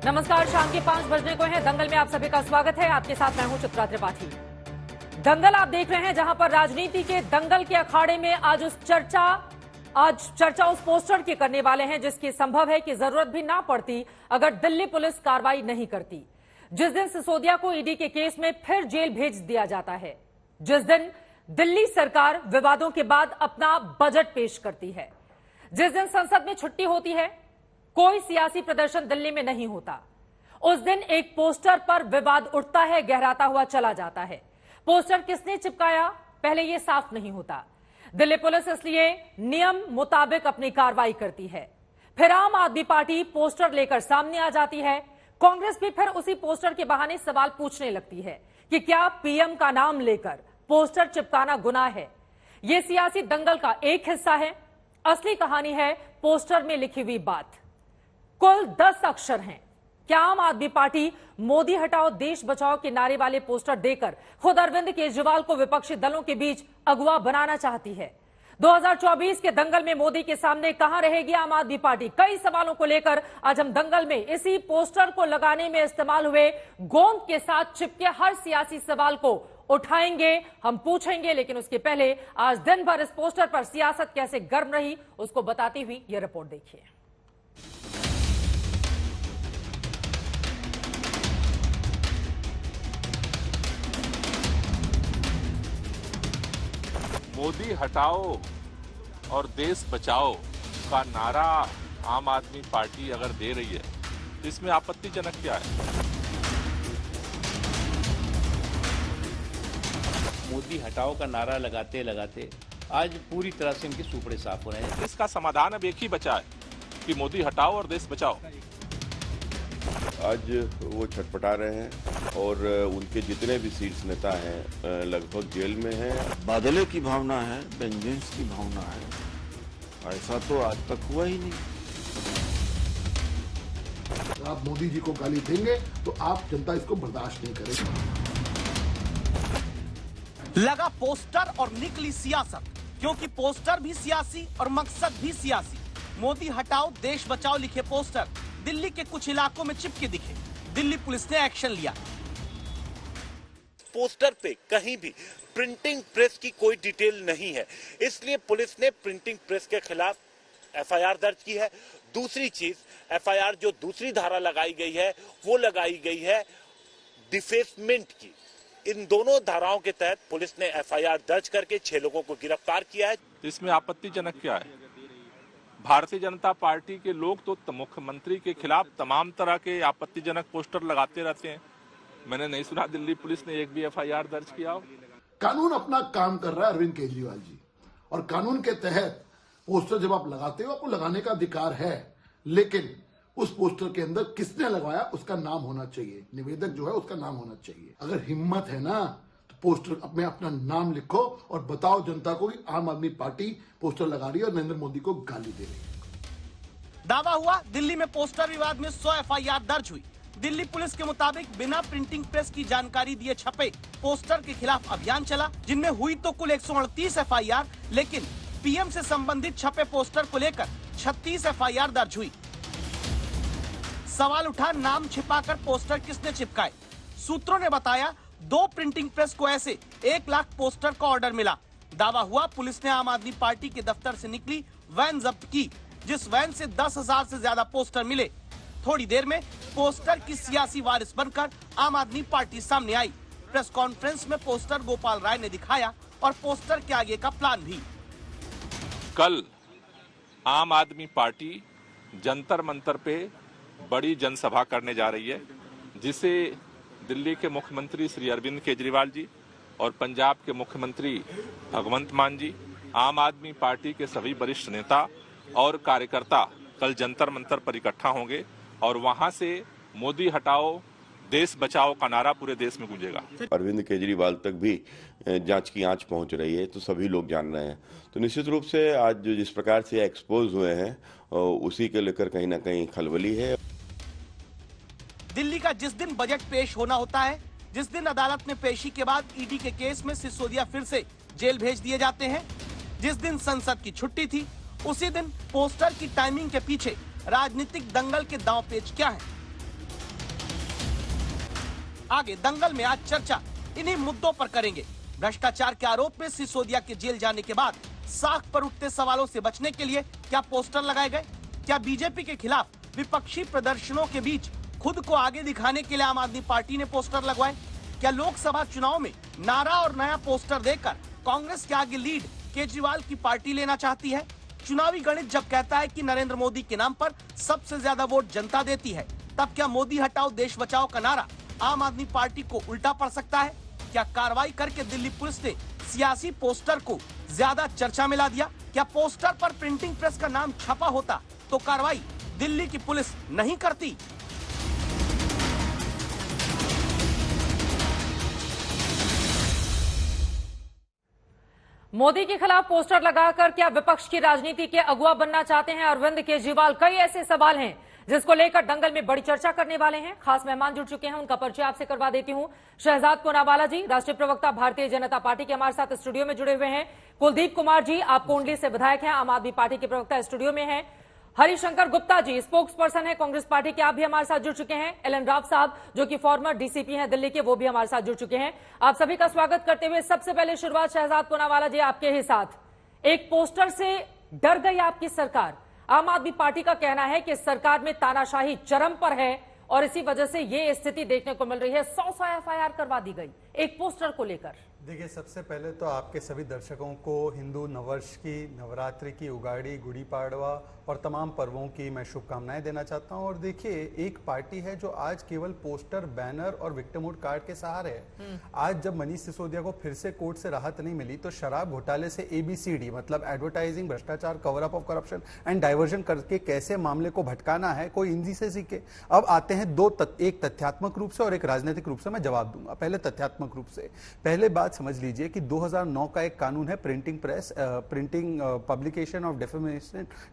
नमस्कार, शाम के 5 बजने को है। दंगल में आप सभी का स्वागत है। आपके साथ मैं हूं चित्रा त्रिपाठी। दंगल आप देख रहे हैं, जहां पर राजनीति के दंगल के अखाड़े में आज चर्चा उस पोस्टर की करने वाले हैं जिसकी संभव है कि जरूरत भी ना पड़ती अगर दिल्ली पुलिस कार्रवाई नहीं करती। जिस दिन सिसोदिया को ईडी के केस में फिर जेल भेज दिया जाता है, जिस दिन दिल्ली सरकार विवादों के बाद अपना बजट पेश करती है, जिस दिन संसद में छुट्टी होती है, कोई सियासी प्रदर्शन दिल्ली में नहीं होता, उस दिन एक पोस्टर पर विवाद उठता है, गहराता हुआ चला जाता है। पोस्टर किसने चिपकाया, पहले यह साफ नहीं होता। दिल्ली पुलिस इसलिए नियम मुताबिक अपनी कार्रवाई करती है। फिर आम आदमी पार्टी पोस्टर लेकर सामने आ जाती है। कांग्रेस भी फिर उसी पोस्टर के बहाने सवाल पूछने लगती है कि क्या पीएम का नाम लेकर पोस्टर चिपकाना गुनाह है। यह सियासी दंगल का एक हिस्सा है। असली कहानी है पोस्टर में लिखी हुई बात। कुल 10 अक्षर हैं। क्या आम आदमी पार्टी मोदी हटाओ देश बचाओ के नारे वाले पोस्टर देकर खुद अरविंद केजरीवाल को विपक्षी दलों के बीच अगुवा बनाना चाहती है? 2024 के दंगल में मोदी के सामने कहां रहेगी आम आदमी पार्टी? कई सवालों को लेकर आज हम दंगल में इसी पोस्टर को लगाने में इस्तेमाल हुए गोंद के साथ चिपके हर सियासी सवाल को उठाएंगे, हम पूछेंगे। लेकिन उसके पहले आज दिन भर इस पोस्टर पर सियासत कैसे गर्म रही, उसको बताती हुई यह रिपोर्ट देखिए। मोदी हटाओ और देश बचाओ का नारा आम आदमी पार्टी अगर दे रही है तो इसमें आपत्तिजनक क्या है? मोदी हटाओ का नारा लगाते लगाते आज पूरी तरह से इनके सूपड़े साफ हो रहे हैं। इसका समाधान अब एक ही बचा है कि मोदी हटाओ और देश बचाओ। आज वो छटपटा रहे हैं और उनके जितने भी शीर्ष नेता हैं लगभग जेल में हैं। बादले की भावना है, वेंजेंस की भावना है। ऐसा तो आज तक हुआ ही नहीं। आप मोदी जी को गाली देंगे तो आप जनता इसको बर्दाश्त नहीं करेगी। लगा पोस्टर और निकली सियासत, क्योंकि पोस्टर भी सियासी और मकसद भी सियासी। मोदी हटाओ देश बचाओ लिखे पोस्टर दिल्ली के कुछ इलाकों में चिपके दिखे। दिल्ली पुलिस ने एक्शन लिया। पोस्टर पे कहीं भी प्रिंटिंग प्रेस की कोई डिटेल नहीं है, इसलिए पुलिस ने प्रिंटिंग प्रेस के खिलाफ एफआईआर दर्ज की है। दूसरी चीज, एफआईआर जो दूसरी धारा लगाई गई है वो लगाई गई है डिफेसमेंट की। इन दोनों धाराओं के तहत पुलिस ने एफआईआर दर्ज करके 6 लोगों को गिरफ्तार किया है। इसमें आपत्तिजनक क्या है? भारतीय जनता पार्टी के लोग तो मुख्यमंत्री के खिलाफ तमाम तरह के आपत्तिजनक पोस्टर लगाते रहते हैं। मैंने नहीं सुना दिल्ली पुलिस ने एक भी एफआईआर दर्ज किया हो। कानून अपना काम कर रहा है अरविंद केजरीवाल जी, और कानून के तहत पोस्टर जब आप लगाते हो आपको लगाने का अधिकार है, लेकिन उस पोस्टर के अंदर किसने लगवाया उसका नाम होना चाहिए। निवेदक जो है उसका नाम होना चाहिए। अगर हिम्मत है ना तो पोस्टर में अपना नाम लिखो और बताओ जनता को कि आम आदमी पार्टी पोस्टर लगा रही है और नरेंद्र मोदी को गाली दे रही है। दावा हुआ दिल्ली में पोस्टर विवाद में 100 एफआईआर दर्ज हुई। दिल्ली पुलिस के मुताबिक बिना प्रिंटिंग प्रेस की जानकारी दिए छपे पोस्टर के खिलाफ अभियान चला, जिनमें हुई तो कुल 138 एफआईआर, लेकिन पीएम से संबंधित छपे पोस्टर को लेकर 36 एफआईआर दर्ज हुई। सवाल उठा, नाम छिपाकर पोस्टर किसने चिपकाए? सूत्रों ने बताया 2 प्रिंटिंग प्रेस को ऐसे 1 लाख पोस्टर का ऑर्डर मिला। दावा हुआ पुलिस ने आम आदमी पार्टी के दफ्तर से निकली वैन जब्त की, जिस वैन से 10,000 से ज्यादा पोस्टर मिले। थोड़ी देर में पोस्टर की सियासी वारिस बनकर आम आदमी पार्टी सामने आई। प्रेस कॉन्फ्रेंस में पोस्टर गोपाल राय ने दिखाया और पोस्टर के आगे का प्लान भी। कल आम आदमी पार्टी जंतर मंतर पे बड़ी जनसभा करने जा रही है, जिसे दिल्ली के मुख्यमंत्री श्री अरविंद केजरीवाल जी और पंजाब के मुख्यमंत्री भगवंत मान जी, आम आदमी पार्टी के सभी वरिष्ठ नेता और कार्यकर्ता कल जंतर मंतर पर इकट्ठा होंगे और वहां से मोदी हटाओ देश बचाओ का नारा पूरे देश में गूंजेगा। अरविंद केजरीवाल तक भी जांच की आंच पहुंच रही है तो सभी लोग जान रहे हैं। तो निश्चित रूप से आज जो जिस प्रकार से एक्सपोज हुए हैं उसी के लेकर कहीं ना कहीं खलबली है। दिल्ली का जिस दिन बजट पेश होना होता है, जिस दिन अदालत में पेशी के बाद ईडी के केस में सिसोदिया फिर से जेल भेज दिए जाते हैं, जिस दिन संसद की छुट्टी थी, उसी दिन पोस्टर की टाइमिंग के पीछे राजनीतिक दंगल के दांव पेच क्या है? आगे दंगल में आज चर्चा इन्हीं मुद्दों पर करेंगे। भ्रष्टाचार के आरोप में सिसोदिया के जेल जाने के बाद साख पर उठते सवालों से बचने के लिए क्या पोस्टर लगाए गए? क्या बीजेपी के खिलाफ विपक्षी प्रदर्शनों के बीच खुद को आगे दिखाने के लिए आम आदमी पार्टी ने पोस्टर लगवाए? क्या लोकसभा चुनाव में नारा और नया पोस्टर देकर कांग्रेस के आगे लीड केजरीवाल की पार्टी लेना चाहती है? चुनावी गणित जब कहता है कि नरेंद्र मोदी के नाम पर सबसे ज्यादा वोट जनता देती है, तब क्या मोदी हटाओ देश बचाओ का नारा आम आदमी पार्टी को उल्टा पड़ सकता है? क्या कार्रवाई करके दिल्ली पुलिस ने सियासी पोस्टर को ज्यादा चर्चा में ला दिया? क्या पोस्टर पर प्रिंटिंग प्रेस का नाम छपा होता तो कार्रवाई दिल्ली की पुलिस नहीं करती? मोदी के खिलाफ पोस्टर लगाकर क्या विपक्ष की राजनीति के अगुवा बनना चाहते हैं अरविंद केजरीवाल? कई ऐसे सवाल हैं जिसको लेकर दंगल में बड़ी चर्चा करने वाले हैं। खास मेहमान जुड़ चुके हैं, उनका परिचय आपसे करवा देती हूं। शहजाद पूनावाला जी, राष्ट्रीय प्रवक्ता भारतीय जनता पार्टी के हमारे साथ स्टूडियो में जुड़े हुए हैं। कुलदीप कुमार जी, आप कोंडली से विधायक हैं, आम आदमी पार्टी के प्रवक्ता स्टूडियो में हैं। हरिशंकर गुप्ता जी, स्पोक्स पर्सन है कांग्रेस पार्टी के, आप भी हमारे साथ जुड़ चुके हैं। एल.एन. राव साहब, जो कि फॉर्मर डीसीपी हैं दिल्ली के, वो भी हमारे साथ जुड़ चुके हैं। आप सभी का स्वागत करते हुए सबसे पहले शुरुआत शहजाद पूनावाला जी आपके ही साथ। एक पोस्टर से डर गई आपकी सरकार। आम आदमी पार्टी का कहना है कि सरकार में तानाशाही चरम पर है और इसी वजह से ये स्थिति देखने को मिल रही है। 100 एफआईआर करवा दी गई एक पोस्टर को लेकर। देखिए, सबसे पहले तो आपके सभी दर्शकों को हिंदू नववर्ष की, नवरात्रि की, उगाड़ी, गुड़ी पाड़वा और तमाम पर्वों की मैं शुभकामनाएं देना चाहता हूं। और देखिए, एक पार्टी है जो आज केवल पोस्टर, बैनर और विक्टिमहुड कार्ड के सहारे है। आज जब मनीष सिसोदिया को फिर से कोर्ट से राहत नहीं मिली तो शराब घोटाले से ABCD मतलब एडवर्टाइजिंग, भ्रष्टाचार, cover up of corruption and diversion करके कैसे मामले को भटकाना है, कोई हिंदी से सीखे। अब आते हैं एक तथ्यात्मक रूप से और एक राजनीतिक रूप से मैं जवाब दूंगा। पहले तथ्यात्मक रूप से, पहले बात समझ लीजिए कि 2009 का एक कानून है printing press, printing publication of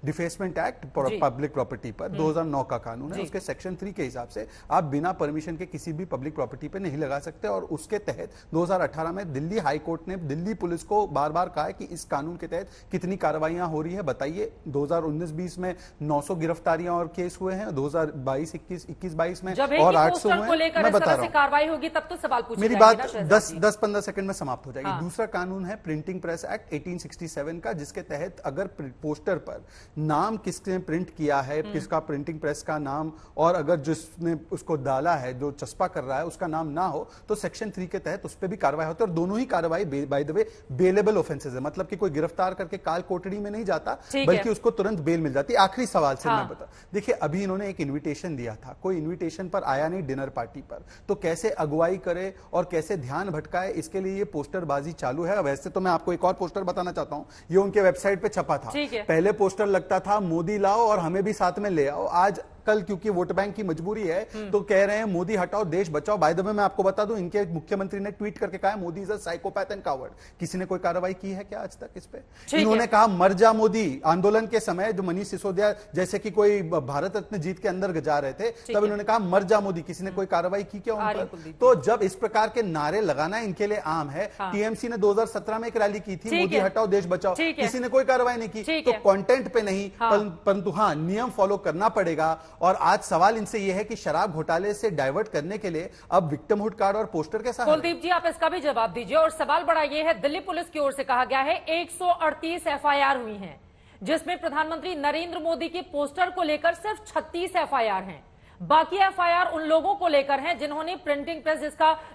defacement act public property पर 2009 का कानून है। उसके सेक्शन 3 के हिसाब से आप बिना परमिशन के किसी भी पब्लिक प्रॉपर्टी पे नहीं लगा सकते। और उसके तहत 2018 में दिल्ली हाई कोर्ट ने दिल्ली पुलिस को बार बार कहा है कि इस कानून के तहत कितनी कार्रवाइयां हो रही है बताइए। 2019-20 में 900 गिरफ्तारियां और केस हुए हैं, 2022 में और 800 हुए हैं। मैं बता रहा हूं, कार्रवाई होगी तब तो सवाल पूछे मेरी बात 10-15 सेकंड में समाप्त हो जाएगी। दूसरा कानून है प्रिंटिंग प्रेस एक्ट 1867 का, जिसके तहत अगर पोस्टर पर नाम किसने प्रिंट किया है, किसका प्रिंटिंग प्रेस का नाम, और अगर जिसने उसको डाला है, जो चस्पा कर रहा है, उसका नाम ना हो तो सेक्शन 3 के तहत उस पर भी कार्रवाई होती है। और दोनों ही कार्रवाई by the way bailable offences है, मतलब कि कोई गिरफ्तार करके काल कोठड़ी में नहीं जाता बल्कि उसको तुरंत बेल मिल जाती है। आखिरी सवाल से मैं बता, देखिए अभी इन्होंने एक इन्विटेशन दिया था, कोई इन्विटेशन पर आया नहीं डिनर पार्टी पर, तो कैसे अगुवाई करे और कैसे ध्यान भटकाए, इसके लिए ये पोस्टरबाजी चालू है। वैसे तो मैं आपको एक और पोस्टर बताना चाहता हूं, ये उनके वेबसाइट पे छपा था। पहले पोस्टर लगता था मोदी लाओ और हमें भी साथ में ले आओ। आज कल क्योंकि वोट बैंक की मजबूरी है तो कह रहे हैं मोदी हटाओ देश बचाओ। बाय द वे मैं आपको बता दूं, इनके मुख्यमंत्री ने ट्वीट करके कहा Modi is a psychopath and coward. किसी ने कोई कार्रवाई की है क्या आज तक इस पे? इन्होंने कहा मर जा मोदी। आंदोलन के समय जो मनीष सिसोदिया जैसे कि कोई भारत रत्न जीत के अंदर जा रहे थे, तब इन्होंने कहा मर जा मोदी। किसी ने कोई कार्रवाई की क्या उन पर? तो जब इस प्रकार के नारे लगाना इनके लिए आम है। टीएमसी ने 2017 में एक रैली की थी, मोदी हटाओ देश बचाओ, किसी ने कोई कार्रवाई नहीं की। तो कंटेंट पे नहीं, परंतु हाँ नियम फॉलो करना पड़ेगा। और आज सवाल इनसे यह है कि शराब घोटाले से डाइवर्ट करने के लिए अब विक्टिमहुड कार्ड और पोस्टर के साथ। कुलदीप जी, आप इसका भी जवाब दीजिए। और सवाल बड़ा यह है, दिल्ली पुलिस की ओर से कहा गया है 138 एफआईआर हुई हैं, जिसमें प्रधानमंत्री नरेंद्र मोदी के पोस्टर को लेकर सिर्फ 36 एफआईआर हैं। बाकी एफआईआर उन लोगों को लेकर हैं जिन्होंने प्रिंटिंग प्रेस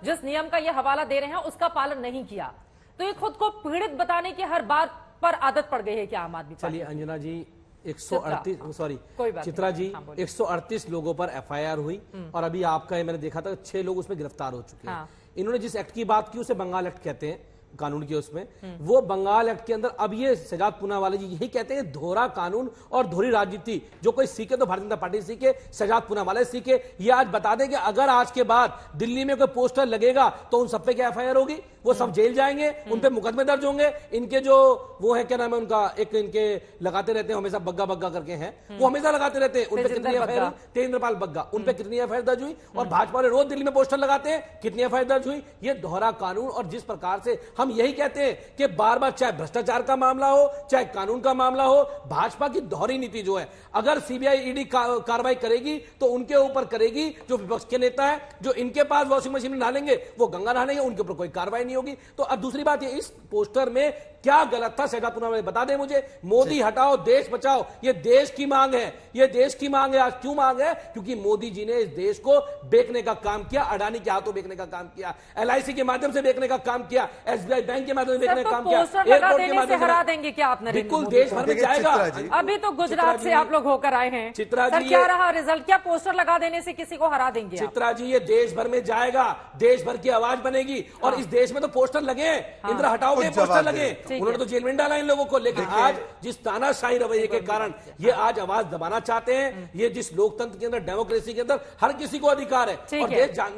जिस नियम का यह हवाला दे रहे हैं उसका पालन नहीं किया। तो ये खुद को पीड़ित बताने की हर बात पर आदत पड़ गई है क्या आम आदमी? चलिए अंजना जी, 138 चित्रा जी, 138 लोगों पर एफआईआर हुई और अभी आपका मैंने देखा था 6 लोग उसमें गिरफ्तार हो चुके हैं। इन्होंने जिस एक्ट की बात की उसे बंगाल एक्ट कहते हैं कानून के, उसमें वो बंगाल एक्ट के अंदर अब ये शहजाद पूनावाला जी यही कहते हैं दोहरा कानून और दोहरी राजनीति जो कोई सीखे तो भारतीय जनता पार्टी सीखे, शहजाद पूनावाला सीखे। ये आज बता दें कि अगर आज के बाद दिल्ली में कोई पोस्टर लगेगा तो उन सब पे क्या एफआईआर होगी? वो सब जेल जाएंगे, उन पे मुकदमे दर्ज होंगे। इनके जो वो है क्या नाम है उनका, एक इनके लगाते रहते हैं हमेशा बग्गा बग्गा करके हैं, वो हमेशा लगाते रहते हैं। उन पे कितनी एफआईआर? तेजेंद्रपाल बग्गा, उन पे कितनी एफआईआर दर्ज हुई? और भाजपा वाले रोज दिल्ली में पोस्टर लगाते हैं, कितनी एफआईआर दर्ज हुई? ये दोहरा कानून और जिस प्रकार से हम यही कहते हैं कि बार बार चाहे भ्रष्टाचार का मामला हो, चाहे कानून का मामला हो, भाजपा की दोहरी नीति जो है, अगर सीबीआई ईडी कार्रवाई करेगी तो उनके ऊपर करेगी, जो विपक्ष के नेता है, जो इनके पास वॉशिंग मशीन में डालेंगे वो गंगा नहालेंगे, उनके ऊपर कोई कार्रवाई नहीं होगी। तो अब दूसरी बात ये, इस पोस्टर में क्या गलत था शहजाद पूनम वाले बता दें मुझे। मोदी हटाओ देश बचाओ, ये देश की मांग है, ये देश की मांग है। आज क्यों मांग है? क्योंकि मोदी जी ने इस देश को बेचने का काम किया, अडानी के हाथों बेचने का काम किया, LIC के माध्यम से बेचने का काम किया, SBI बैंक के माध्यम से बेचने का काम किया, एयरपोर्ट के माध्यम से हरा देंगे क्या आप? बिल्कुल देश भर में जाएगा। अभी तो गुजरात से आप लोग होकर आए हैं चित्रा जी, क्या रहा रिजल्ट? क्या पोस्टर लगा देने से किसी को हरा देंगे? चित्रा जी, ये देश भर में जाएगा, देश भर की आवाज बनेगी। और इस देश में तो पोस्टर लगे हैं, इंदिरा हटाओ के पोस्टर लगे, उन्होंने तो जेल में डाला इन लोगों को। लेकिन आज जिस तानाशाही रवैये के कारण ये आज आवाज दबाना चाहते हैं, ये जिस लोकतंत्र के अंदर, डेमोक्रेसी के अंदर हर किसी को अधिकार है और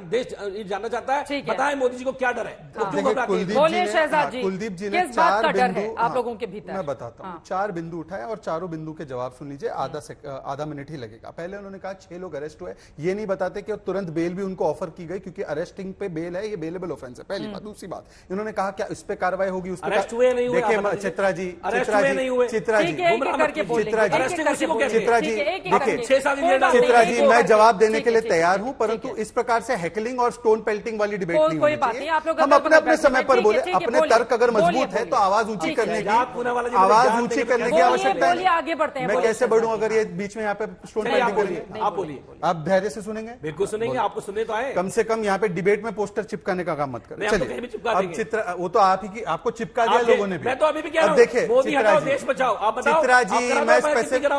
देश जानना चाहता है, बताएं मोदी जी को क्या डर है? बोलिए शहजाद जी, कुलदीप जी ने किस बात का डर है बिंदु आप लोगों के भीतर? मैं बताता हूँ, 4 बिंदु उठाए और चारों बिंदु के जवाब सुन लीजिए। आधा मिनट ही लगेगा। पहले उन्होंने कहा 6 लोग अरेस्ट हुए, ये नहीं बताते कि तुरंत बेल भी उनको ऑफर की गई, क्योंकि अरेस्टिंग पे बेल है, ये बेलेबल ऑफेंस है, पहली बात। दूसरी बात, इन्होंने कहा क्या इस पे कार्रवाई होगी? उस पे देखिए चित्रा जी, मैं जवाब देने के लिए तैयार हूं, परंतु इस प्रकार से हैकलिंग और स्टोन पेल्टिंग वाली डिबेट नहीं होनी चाहिए। हम अपने अपने समय पर बोले, अपने तर्क अगर मजबूत है तो आवाज ऊंची करने की आवश्यकता है। आगे बढ़ते हैं। मैं कैसे बढ़ूं अगर ये बीच में यहाँ पे स्टोन पेल्टिंग हो रही है? आप बोलिए। आप धैर्य से सुनेंगे? बिल्कुल सुनेंगे, आपको सुनने तो आए। कम से कम यहाँ पे डिबेट में पोस्टर चिपकाने का काम मत करें। चलिए, अब चित्रा, वो तो आप ही की, आपको चिपका दिया लोगों ने भी। मैं तो अभी भी कह रहा हूं, देखिए देश बचाओ, आप बताओ, चित्रा जी, मैं स्पेसिफिक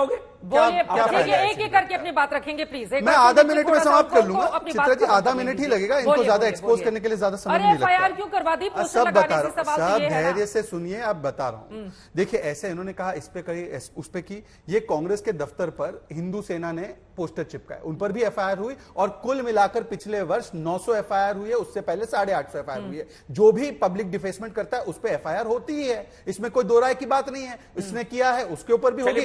बोलिए, एक एक करके अपनी बात रखेंगे प्लीज। मैं आधा मिनट में समाप्त कर लूंगा। चित्रा जी, आधा मिनट ही लगेगा, इनको ज्यादा एक्सपोज करने के लिए ज्यादा समय नहीं लगता। क्यों करवा दी? सब बता रहा हूँ, सब धैर्य से सुनिए, अब बता रहा हूँ। देखिए, ऐसे इन्होंने कहा इस पे करी, उस पे की। ये कांग्रेस के दफ्तर पर हिंदू सेना ने पोस्टर चिपकाए, उन पर भी FIR हुई, और कुल मिलाकर पिछले वर्ष 900 FIR हुई है, उससे पहले 850 FIR हुई है। जो भी पब्लिक डिफेसमेंट करता है उस पर FIR होती ही है, इसमें कोई दो राय की बात नहीं है। इसने किया है उसके ऊपर भी होगी।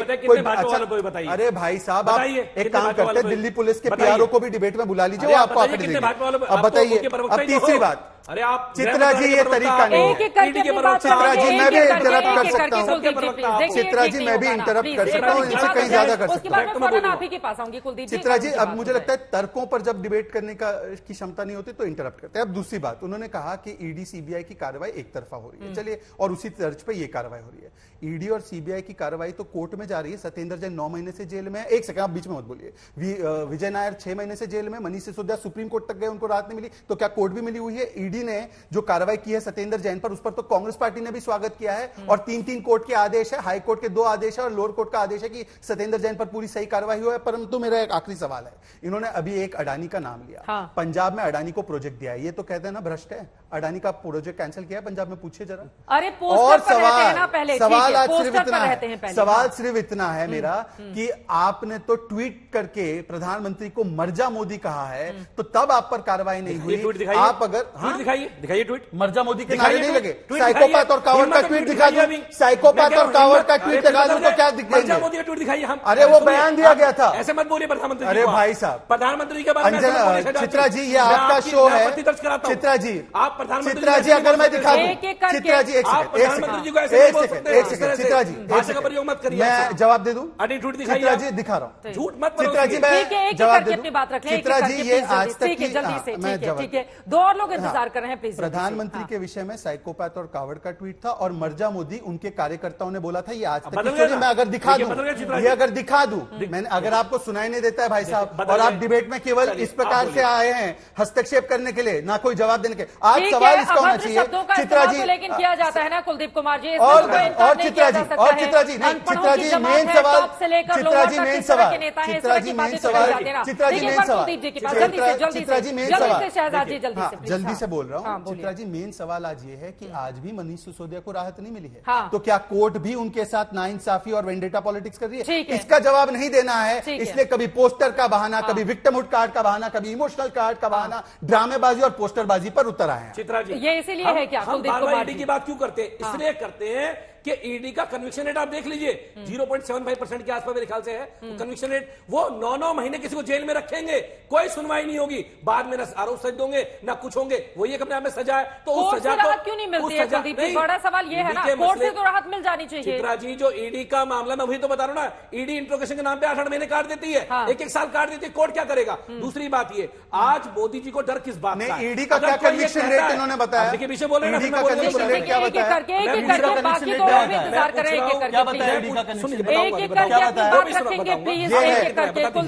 अरे भाई साहब, आप एक काम करते हैं, दिल्ली पुलिस के PRO को भी डिबेट में बुला लीजिए, वो आपको आंकड़े देंगे। अब बताइए, अब तीसरी बात, अरे आप चित्रा जी, ये तरीका नहीं है। चित्रा जी, मैं भी इंटरप्ट कर सकता हूँ। चित्रा जी, मैं भी इंटरप्ट कर सकता हूँ, इनसे कहीं ज्यादा कर सकता हूँ। चित्रा जी, अब मुझे लगता है तर्कों पर जब डिबेट करने की क्षमता नहीं होती तो इंटरप्ट करते हैं। अब दूसरी बात, उन्होंने कहा कि ED CBI की कार्रवाई एक तरफा हो रही है। चलिए, और उसी तर्ज पे ये कार्रवाई हो रही है। ED और CBI की कार्रवाई तो कोर्ट में जा रही है। सत्येंद्र जैन 9 महीने से जेल में है। एक सेकंड, आप बीच में मत बोलिए। विजय नायर 6 महीने से जेल में, मनीष सिसोदिया सुप्रीम कोर्ट तक गए, उनको राहत नहीं मिली, तो क्या कोर्ट भी मिली हुई है? ED ने जो कार्रवाई की है सत्येंद्र जैन पर, उस पर तो कांग्रेस पार्टी ने भी स्वागत किया है, और 3-3 कोर्ट के आदेश है, हाई कोर्ट के 2 आदेश है और लोअर कोर्ट का आदेश है कि सत्येंद्र जैन पर पूरी सही कार्रवाई हुई है। परंतु मेरा एक आखिरी सवाल है, इन्होंने अभी एक अडानी का नाम लिया। पंजाब में अडानी को प्रोजेक्ट दिया है, ये तो कहते हैं ना भ्रष्ट है। अडानी का प्रोजेक्ट कैंसिल किया है पंजाब में, पूछिए जरा। अरे और सवाल आज सिर्फ इतना है, सवाल सिर्फ इतना है मेरा कि आपने तो ट्वीट करके प्रधानमंत्री को मर्जा मोदी कहा है, तो तब आप पर कार्रवाई नहीं हुई। आप अगर दिखाइए ट्वीट, मर्जा मोदी के नारे नहीं लगे। साइकोपैथ और कावड़ का ट्वीट दिखा दूं, साइकोपैथ और कावड़ का ट्वीट दिखा दूं तो क्या दिखाएंगे? मोदी का ट्वीट दिखाइए हम। अरे वो बयान दिया गया था, ऐसे मत बोलिए प्रधानमंत्री। अरे भाई साहब, प्रधानमंत्री के बारे में चित्रा जी, ये आपका शो है। चित्रा जी, आप प्रधानमंत्री, चित्रा जी, अगर मैं दिखा दूं, चित्रा जी, एक सेकंड, चित्रा जी, मैं जवाब दे दूं? चित्रा जी, दिखा रहा हूं, झूठ मत। चित्रा जी, मैं जवाब दे दूं? चित्रा जी, ये आज तक की, मैं ठीक है, 2 और लोग इंतजार कर रहे हैं प्लीज। प्रधानमंत्री के विषय में साइकोपैथ और कावड़ का ट्वीट था, और मर्जा मोदी उनके कार्यकर्ताओं ने बोला था। ये आज तक की स्टोरी मैं अगर दिखा दूं, ये अगर दिखा दूं, मैंने, अगर आपको सुनाई नहीं देता है भाई साहब, और आप डिबेट में केवल इस प्रकार से आए हैं हस्तक्षेप करने के लिए, ना कोई जवाब देने के। आज सवाल इसका होना चाहिए, चित्रा जी, लेकिन किया जाता है ना कुलदीप कुमार जी, और चित्रा जी, और चित्रा जी, नहीं, चित्रा जी मेन सवाल, चित्रा जी मेन सवाल, चित्रा जी मेन सवाल, चित्रा जी मेन सवाल, चित्रा जी मेन सवाल, जल्दी से बोल रहा हूँ। चित्रा जी, मेन सवाल आज ये है कि आज भी मनीष सिसोदिया को राहत नहीं मिली है, तो क्या कोर्ट भी उनके साथ नाइंसाफी और वेंडेटा पॉलिटिक्स कर रही है? इसका जवाब नहीं देना है, इसलिए कभी पोस्टर का बहाना, कभी विक्टिमहुड कार्ड का बहाना, कभी इमोशनल कार्ड का बहाना, ड्रामेबाजी और पोस्टरबाजी पर उतर आए हैं। चित्रा जी, ये इसीलिए है क्या हम बार-बार ईडी की बात क्यों करते हैं? इसलिए करते हैं कि ईडी का कन्विक्शन रेट आप देख लीजिए 0.75% के आसपास मेरे ख्याल से है कन्विक्शन रेट। वो 9 महीने किसी को जेल में रखेंगे, कोई सुनवाई नहीं होगी, बाद में ना आरोप सज होंगे ना कुछ होंगे, वही अपने आप में सजा है। तो उस सजा को क्यों नहीं मिलती है कुलदीप जी? बड़ा सवाल ये है ना, कोर्ट से तो राहत मिल जानी चाहिए। चित्रा जी, जो ईडी का मामला मैं वही तो बता रहा हूं ना, ईडी इंट्रोगेशन के नाम पे 8 महीने काट देती है, एक साल काट देती है, कोर्ट क्या करेगा? दूसरी बात ये, आज मोदी जी को डर किस बात का? ईडी का क्या कन्विक्शन रेट इन्होंने बताया? देखिए पीछे बोल रहे हैं, क्या बताया? बाकी तो और भी इंतजार करें, एक एक करके प्लीज,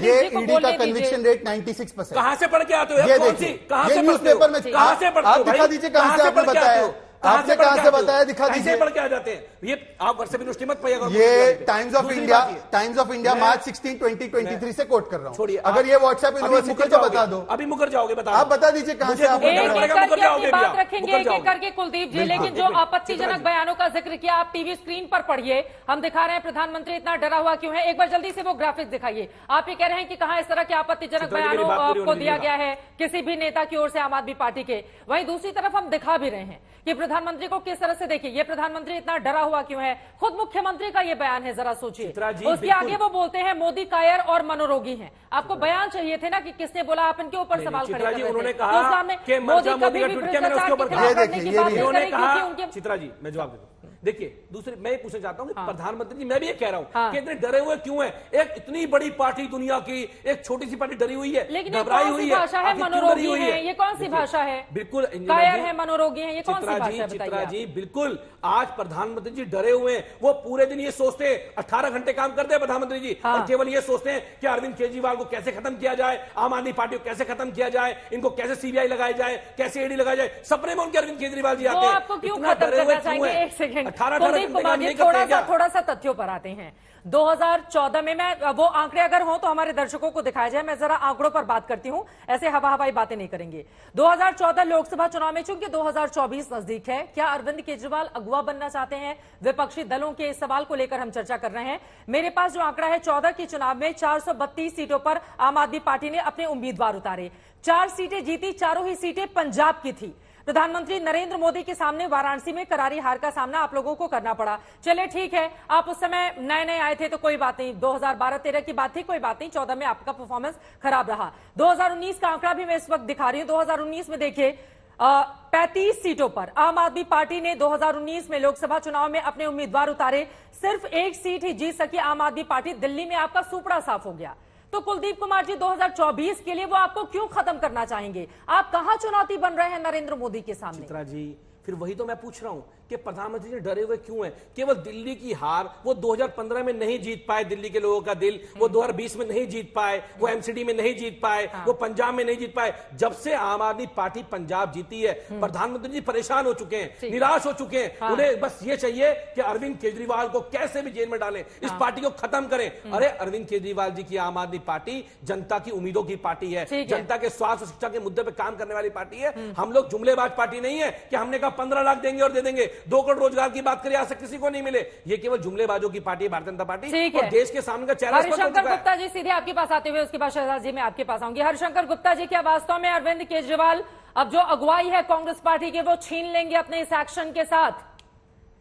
ये ईडी का कन्विक्शन रेट 96%। कहां से पढ़ के आते हो? कौन सी? कहां से न्यूज़पेपर में? कहां से पढ़ते हो? आप दिखा दीजिए कहां से आपने बताया, आपने कहां से बताया, दिखा दीजिए। पढ़ के आ जाते हैं ये, आप व्हाट्सएप यूनिवर्सिटी मत पाइएगा। ये टाइम्स ऑफ इंडिया मार्च 16, 2023 से कोट कर रहा हूं। छोड़िए, अगर ये व्हाट्सएप यूनिवर्सिटी तो बता दो, अभी मुकर जाओगे, बता आप बता दीजिए कहां से आप बात रखेंगे एक एक करके कुलदीप जी। लेकिन जो आपत्तिजनक बयानों का जिक्र किया, आप टीवी स्क्रीन पर पढ़िए, हम दिखा रहे हैं प्रधानमंत्री इतना डरा हुआ क्यों है। एक बार जल्दी से वो ग्राफिक्स दिखाइए। आप ये कह रहे हैं कि कहां इस तरह के आपत्तिजनक बयानों को दिया गया है किसी भी नेता की ओर से आम आदमी पार्टी के। वहीं दूसरी तरफ हम दिखा भी रहे हैं कि प्रधानमंत्री को किस तरह से देखिए, ये प्रधानमंत्री इतना डरा हुआ क्यों है। खुद मुख्यमंत्री का ये बयान है, जरा सोचिए। उसके आगे वो बोलते हैं मोदी कायर और मनोरोगी हैं। आपको बयान चाहिए थे ना कि किसने बोला, आप इनके ऊपर सवाल खड़े कर रहे थे। उन्होंने कहा कि मोदी कभी भी भ्रष्टाचार के खिलाफ लड़ने की बात नहीं करेगी। चित्रा जी, मैं जवाब देता हूं। देखिए, दूसरे मैं ये पूछना चाहता हूं कि प्रधानमंत्री जी, मैं भी ये कह रहा हूं कि इतने डरे हुए क्यों हैं? एक इतनी बड़ी पार्टी दुनिया की, एक छोटी सी पार्टी डरी हुई है, घबराई हुई है, भाषा है मनोरोगी है। ये कौन सी भाषा है? बिल्कुल कायर है, मनोरोगी है, ये कौन सी भाषा है? चित्रा जी, बिल्कुल आज प्रधानमंत्री जी डरे हुए हैं। वो पूरे दिन ये सोचते हैं, 18 घंटे काम करते हैं प्रधानमंत्री जी, और केवल ये सोचते हैं कि अरविंद केजरीवाल को कैसे खत्म किया जाए, आम आदमी पार्टी को कैसे खत्म किया जाए, इनको कैसे सीबीआई लगाया जाए, कैसे ईडी लगाया जाए। सपने में उनके अरविंद केजरीवाल जी आते हैं। आपको क्यों खत्म करना चाहेंगे? एक सेकंड, थोड़ा सा तथ्यों पर आते हैं। 2014 में, मैं वो आंकड़े अगर हो तो हमारे दर्शकों को दिखाया जाए, मैं जरा आंकड़ों पर बात करती हूं, ऐसे हवाई बातें नहीं करेंगे। 2014 लोकसभा चुनाव में चूंकि 2024 नजदीक है, क्या अरविंद केजरीवाल अगुवा बनना चाहते हैं? विपक्षी दलों के इस सवाल को लेकर हम चर्चा कर रहे हैं। मेरे पास जो आंकड़ा है, 14 के चुनाव में 432 सीटों पर आम आदमी पार्टी ने अपने उम्मीदवार उतारे, 4 सीटें जीती, चारों ही सीटें पंजाब की थी। प्रधानमंत्री नरेंद्र मोदी के सामने वाराणसी में करारी हार का सामना आप लोगों को करना पड़ा। चले ठीक है, आप उस समय नए नए आए थे तो कोई बात नहीं, 2012-13 की बात थी, कोई बात नहीं। 14 में आपका परफॉर्मेंस खराब रहा। 2019 का आंकड़ा भी मैं इस वक्त दिखा रही हूं। 2019 में देखिए, 35 सीटों पर आम आदमी पार्टी ने 2019 में लोकसभा चुनाव में अपने उम्मीदवार उतारे, सिर्फ 1 सीट ही जीत सकी आम आदमी पार्टी। दिल्ली में आपका सुपड़ा साफ हो गया। तो कुलदीप कुमार जी, 2024 के लिए वो आपको क्यों खत्म करना चाहेंगे? आप कहां चुनौती बन रहे हैं नरेंद्र मोदी के सामने? चित्रा जी, फिर वही तो मैं पूछ रहा हूं कि प्रधानमंत्री जी डरे हुए क्यों हैं? केवल दिल्ली की हार, वो 2015 में नहीं जीत पाए दिल्ली के लोगों का दिल, वो 2020 में नहीं जीत पाए, वो एमसीडी में नहीं जीत पाए, वो पंजाब में नहीं जीत पाए। जब से आम आदमी पार्टी पंजाब जीती है, प्रधानमंत्री जी परेशान हो चुके हैं, निराश हो चुके हैं। उन्हें बस ये चाहिए कि अरविंद केजरीवाल को कैसे भी जेल में डालें, इस पार्टी को खत्म करें। अरे अरविंद केजरीवाल जी की आम आदमी पार्टी जनता की उम्मीदों की पार्टी है, जनता के स्वास्थ्य शिक्षा के मुद्दे पर काम करने वाली पार्टी है। हम लोग जुमलेबाज पार्टी नहीं है कि हमने कहा 15 लाख देंगे और दे देंगे, 2 करोड़ रोजगार की बात करें, आज तक किसी को नहीं मिले। ये केवल जुमलेबाजों की पार्टी है भारतीय जनता पार्टी, और देश के सामने का चैलेंज। हरिशंकर गुप्ता जी, सीधे आपके पास आते हुए उसके बाद शहजाद जी मैं आपके पास आऊंगी। हरिशंकर गुप्ता जी, क्या वास्तव में अरविंद केजरीवाल अब जो अगुवाई है कांग्रेस पार्टी के, वो छीन लेंगे अपने इस एक्शन के साथ?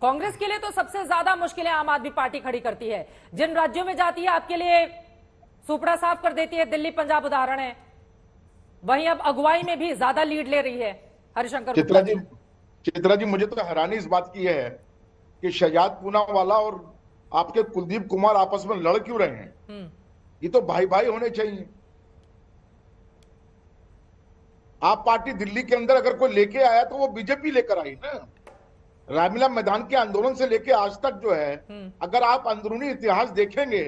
कांग्रेस के लिए तो सबसे ज्यादा मुश्किलें आम आदमी पार्टी खड़ी करती है। जिन राज्यों में जाती है आपके लिए सुपड़ा साफ कर देती है, दिल्ली पंजाब उदाहरण है। वहीं अब अगुवाई में भी ज्यादा लीड ले रही है। हरिशंकर चित्रा जी, मुझे तो हैरानी इस बात की है कि शहजाद पूनावाला और आपके कुलदीप कुमार आपस में लड़ क्यों रहे हैं? ये तो भाई भाई होने चाहिए। आप पार्टी दिल्ली के अंदर अगर कोई लेके आया तो वो बीजेपी लेकर आई ना। रामलीला मैदान के आंदोलन से लेके आज तक जो है, अगर आप अंदरूनी इतिहास देखेंगे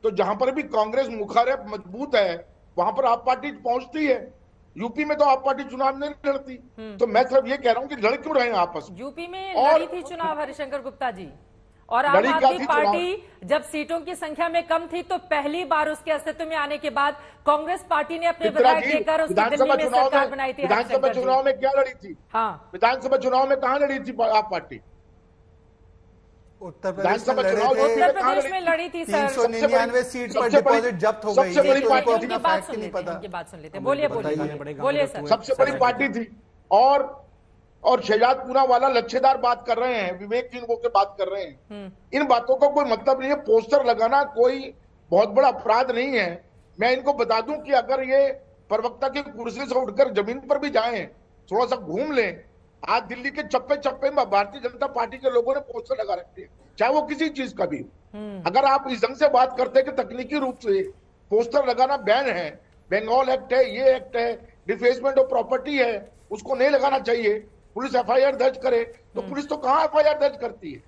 तो जहां पर भी कांग्रेस मुखार मजबूत है, वहां पर आप पार्टी पहुंचती है। यूपी में तो आप पार्टी चुनाव नहीं लड़ती। तो मैं सिर्फ ये कह रहा हूं कि लड़ क्यों रहे हैं आपस में? यूपी में लड़ी थी चुनाव हरिशंकर गुप्ता जी, और आम आदमी पार्टी जब सीटों की संख्या में कम थी तो पहली बार उसके अस्तित्व में आने के बाद कांग्रेस पार्टी ने अपने विधायक देकर उसकी दिल्ली में सरकार बनाई थी। विधानसभा चुनाव में क्या लड़ी थी? हाँ, विधानसभा चुनाव में कहां लड़ी थी आप पार्टी? उत्तर प्रदेश में लड़ी थी सर। 399 सीट पर डिपॉजिट जब्त हो गई। सबसे बड़ी पार्टी थी। बात सुन लेते हैं, बोलिए बोलिए सर। सबसे बड़ी पार्टी थी। और शहजाद पूनावाला लच्छेदार बात कर रहे हैं, विवेकहीन होकर बात कर रहे हैं। इन बातों का कोई मतलब नहीं है। पोस्टर लगाना कोई बहुत बड़ा अपराध नहीं है। मैं इनको बता दूं कि अगर ये प्रवक्ता की कुर्सी से उठकर जमीन पर भी जाएं, थोड़ा सा घूम लें, आज दिल्ली के चप्पे चप्पे में भारतीय जनता पार्टी के लोगों ने पोस्टर लगा रखे हैं, चाहे वो किसी चीज का भी। अगर आप इस ढंग से बात करते हैं कि तकनीकी रूप से पोस्टर लगाना बैन है, बंगाल एक्ट है, ये एक्ट है, डिफेसमेंट ऑफ प्रॉपर्टी है, उसको नहीं लगाना चाहिए, पुलिस एफआईआर दर्ज करे, तो पुलिस तो कहां एफआईआर दर्ज करती है?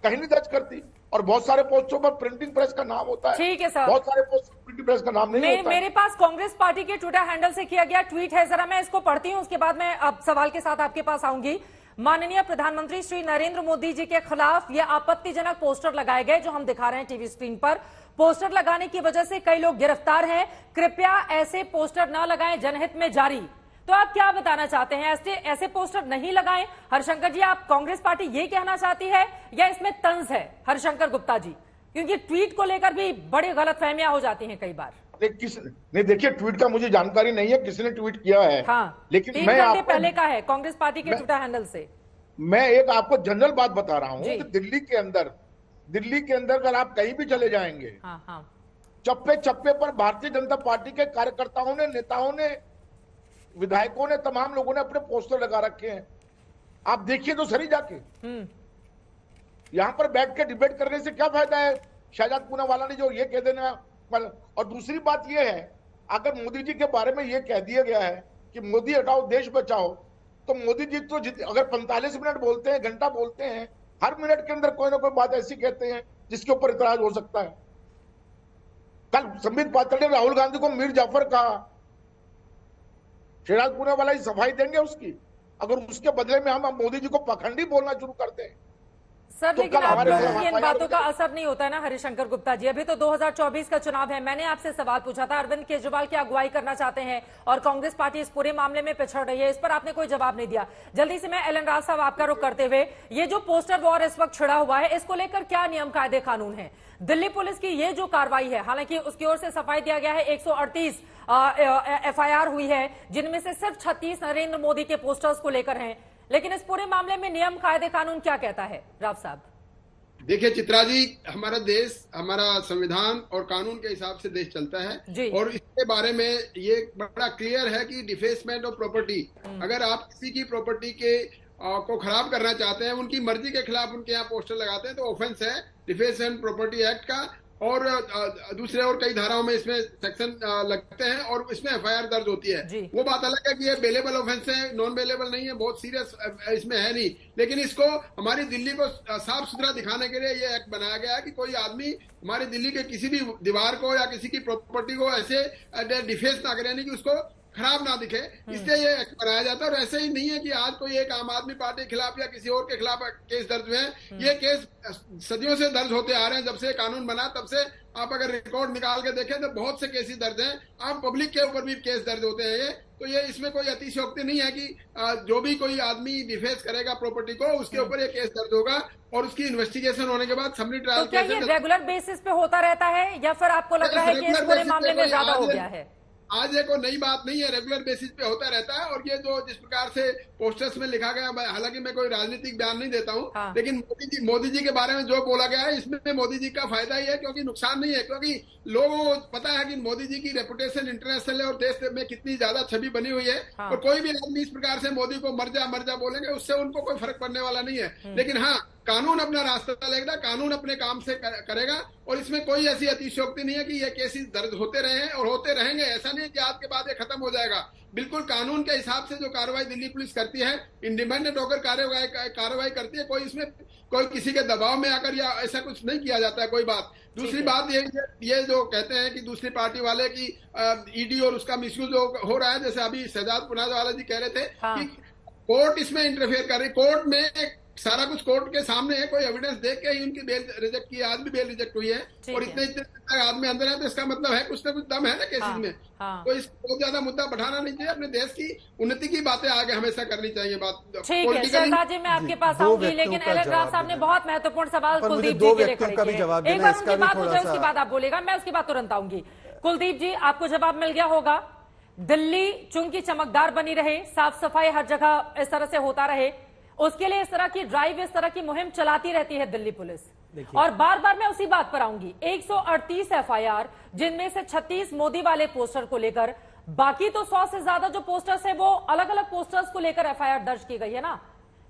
कहीं नहीं दर्ज करती। और बहुत सारे पोस्टरों पर प्रिंटिंग प्रेस का नाम होता है। ठीक है सर, बहुत सारे पोस्टर प्रिंटिंग प्रेस का नाम नहीं होता। मेरे पास कांग्रेस पार्टी के ट्विटर हैंडल से किया गया ट्वीट है, जरा मैं इसको पढ़ती हूं, उसके बाद मैं अब सवाल के साथ आपके पास आऊंगी। माननीय प्रधानमंत्री श्री नरेंद्र मोदी जी के खिलाफ ये आपत्तिजनक पोस्टर लगाए गए जो हम दिखा रहे हैं टीवी स्क्रीन पर। पोस्टर लगाने की वजह से कई लोग गिरफ्तार हैं, कृपया ऐसे पोस्टर न लगाएं, जनहित में जारी। तो आप क्या बताना चाहते हैं, ऐसे पोस्टर नहीं लगाएं? हरिशंकर जी, आप कांग्रेस पार्टी ये कहना चाहती है या इसमें तंज है हरिशंकर गुप्ता जी? क्योंकि ट्वीट को लेकर भी बड़ी गलतफहमियां हो जाती हैं कई बार। नहीं, देखिए ट्वीट का मुझे जानकारी नहीं है किसने ट्वीट किया है। हाँ, लेकिन 3 मैं घंटे पहले का है कांग्रेस पार्टी के ट्विटर हैंडल से। मैं एक आपको जनरल बात बता रहा हूं कि दिल्ली के अंदर अगर आप कहीं भी चले जाएंगे, चप्पे चप्पे पर भारतीय जनता पार्टी के कार्यकर्ताओं ने, नेताओं ने, विधायकों ने, तमाम लोगों ने अपने पोस्टर लगा रखे हैं। आप देखिए तो सही जाके। यहां पर बैठ के डिबेट करने से क्या फायदा है? शहजाद पूनावाला ने जो ये कह देना। और दूसरी बात ये है, अगर मोदी जी के बारे में ये कह दिया गया है कि मोदी हटाओ देश बचाओ, तो मोदी जी तो अगर 45 मिनट बोलते हैं, घंटा बोलते हैं, हर मिनट के अंदर कोई ना कोई बात ऐसी कहते हैं जिसके ऊपर इतराज हो सकता है। कल संबित पात्रा ने राहुल गांधी को मीर जाफर कहा, शहजाद पूनावाला की सफाई देंगे उसकी? अगर उसके बदले में हम मोदी जी को पखंडी बोलना शुरू करते हैं सर, तो लेकिन आप लोगों की इन बातों का असर नहीं होता है ना हरिशंकर गुप्ता जी? अभी तो 2024 का चुनाव है। मैंने आपसे सवाल पूछा था अरविंद केजरीवाल की अगुवाई करना चाहते हैं और कांग्रेस पार्टी इस पूरे मामले में पिछड़ रही है, इस पर आपने कोई जवाब नहीं दिया। जल्दी से मैं एलन राज साहब आपका रुख करते हुए, ये जो पोस्टर वॉर इस वक्त छिड़ा हुआ है, इसको लेकर क्या नियम कायदे कानून है? दिल्ली पुलिस की ये जो कार्रवाई है, हालांकि उसकी ओर से सफाई दिया गया है 138 एफआईआर हुई है, जिनमें से सिर्फ 36 नरेंद्र मोदी के पोस्टर्स को लेकर हैं, लेकिन इस पूरे मामले में नियम कायदे कानून क्या कहता है राव साहब? देखिए चित्रा जी, हमारा देश, हमारा संविधान और कानून के हिसाब से देश चलता है और इसके बारे में ये बड़ा क्लियर है कि डिफेसमेंट ऑफ प्रॉपर्टी, अगर आप किसी की प्रॉपर्टी के को खराब करना चाहते हैं, उनकी मर्जी के खिलाफ उनके यहाँ पोस्टर लगाते हैं, तो ऑफेंस है डिफेसमेंट प्रॉपर्टी एक्ट का। और दूसरे और कई धाराओं में इसमें सेक्शन लगते हैं और इसमें एफआईआर दर्ज होती है। वो बात अलग है कि ये बेलेबल ऑफेंस है, नॉन बेलेबल नहीं है, बहुत सीरियस इसमें है नहीं। लेकिन इसको हमारी दिल्ली को साफ सुथरा दिखाने के लिए ये एक्ट बनाया गया है कि कोई आदमी हमारी दिल्ली के किसी भी दीवार को या किसी की प्रॉपर्टी को ऐसे डिफेस ना करे, यानी कि उसको खराब ना दिखे, इसलिए ये एक्ट बनाया जाता है। और ऐसे ही नहीं है कि आज कोई एक आम आदमी पार्टी के खिलाफ या किसी और के खिलाफ केस दर्ज हुए हैं। ये केस सदियों से दर्ज होते आ रहे हैं, जब से कानून बना तब से। आप अगर रिकॉर्ड निकाल के देखें तो बहुत से केसेस दर्ज हैं, आम पब्लिक के ऊपर भी केस दर्ज होते हैं। ये तो ये इसमें कोई अतिशयोक्ति नहीं है कि जो भी कोई आदमी डिफेस करेगा प्रॉपर्टी को, उसके ऊपर ये केस दर्ज होगा और उसकी इन्वेस्टिगेशन होने के बाद समरी ट्रायल। तो क्या ये रेगुलर बेसिस पे होता रहता है या फिर आपको लग रहा है कि इस पूरे मामले में ज्यादा हो गया है? आज ये कोई नई बात नहीं है, रेगुलर बेसिस पे होता रहता है। और ये जो जिस प्रकार से पोस्टर्स में लिखा गया, हालांकि मैं कोई राजनीतिक बयान नहीं देता हूं, लेकिन मोदी जी के बारे में जो बोला गया है, इसमें मोदी जी का फायदा ही है, क्योंकि नुकसान नहीं है। क्योंकि लोगों को पता है कि मोदी जी की रेपुटेशन इंटरनेशनल है और देश में कितनी ज्यादा छवि बनी हुई है। और कोई भी आदमी इस प्रकार से मोदी को मर जा बोलेंगे, उससे उनको कोई फर्क पड़ने वाला नहीं है। लेकिन हाँ, कानून अपना रास्ता लेगा, कानून अपने काम से करेगा और इसमें कोई ऐसी अतिशयोक्ति नहीं है कि ये केसेस दर्ज होते रहे हैं और होते रहेंगे। ऐसा नहीं है कि आज के बाद ये खत्म हो जाएगा। बिल्कुल कानून के हिसाब से जो कार्रवाई दिल्ली पुलिस करती है, इंडिपेंडेंट होकर कार्रवाई करती है। कोई इसमें कोई किसी के दबाव में आकर या ऐसा कुछ नहीं किया जाता है कोई बात। दूसरी बात ये जो कहते हैं कि दूसरी पार्टी वाले की ईडी और उसका मिसयूज हो रहा है, जैसे अभी शहजाद पूनावाला जी कह रहे थे कि कोर्ट इसमें इंटरफेयर कर रही। कोर्ट में सारा कुछ कोर्ट के सामने है, कोई एविडेंस देख के ही उनकी बेल रिजेक्ट की है। आज भी बेल रिजेक्ट हुई है और इतने आदमी अंदर है, तो इसका मतलब है कुछ ना कुछ दम है ना केसेस में। तो इसको बहुत ज्यादा मुद्दा बढ़ाना नहीं चाहिए। अपने देश की उन्नति की बातें आगे हमेशा करनी चाहिए। बात ठीक है शहजाद जी, मैं आपके पास आऊंगी, लेकिन एलन राव साहब ने बहुत महत्वपूर्ण सवाल कुलदीप जी के लिए खड़े किए। एक बार उनकी बात हो जाए, उसके बाद आप बोलेगा, मैं उसके बाद तुरंत आऊंगी। कुलदीप जी, आपको जवाब मिल गया होगा दिल्ली चुंकी चमकदार बनी रहे, साफ सफाई हर जगह इस तरह से होता रहे, उसके लिए इस तरह की ड्राइव, इस तरह की मुहिम चलाती रहती है दिल्ली पुलिस। और बार बार मैं उसी बात पर आऊंगी, 138 एफआईआर, जिनमें से 36 मोदी वाले पोस्टर को लेकर, बाकी तो 100 से ज्यादा जो पोस्टर्स है वो अलग अलग पोस्टर्स को लेकर एफआईआर दर्ज की गई है ना,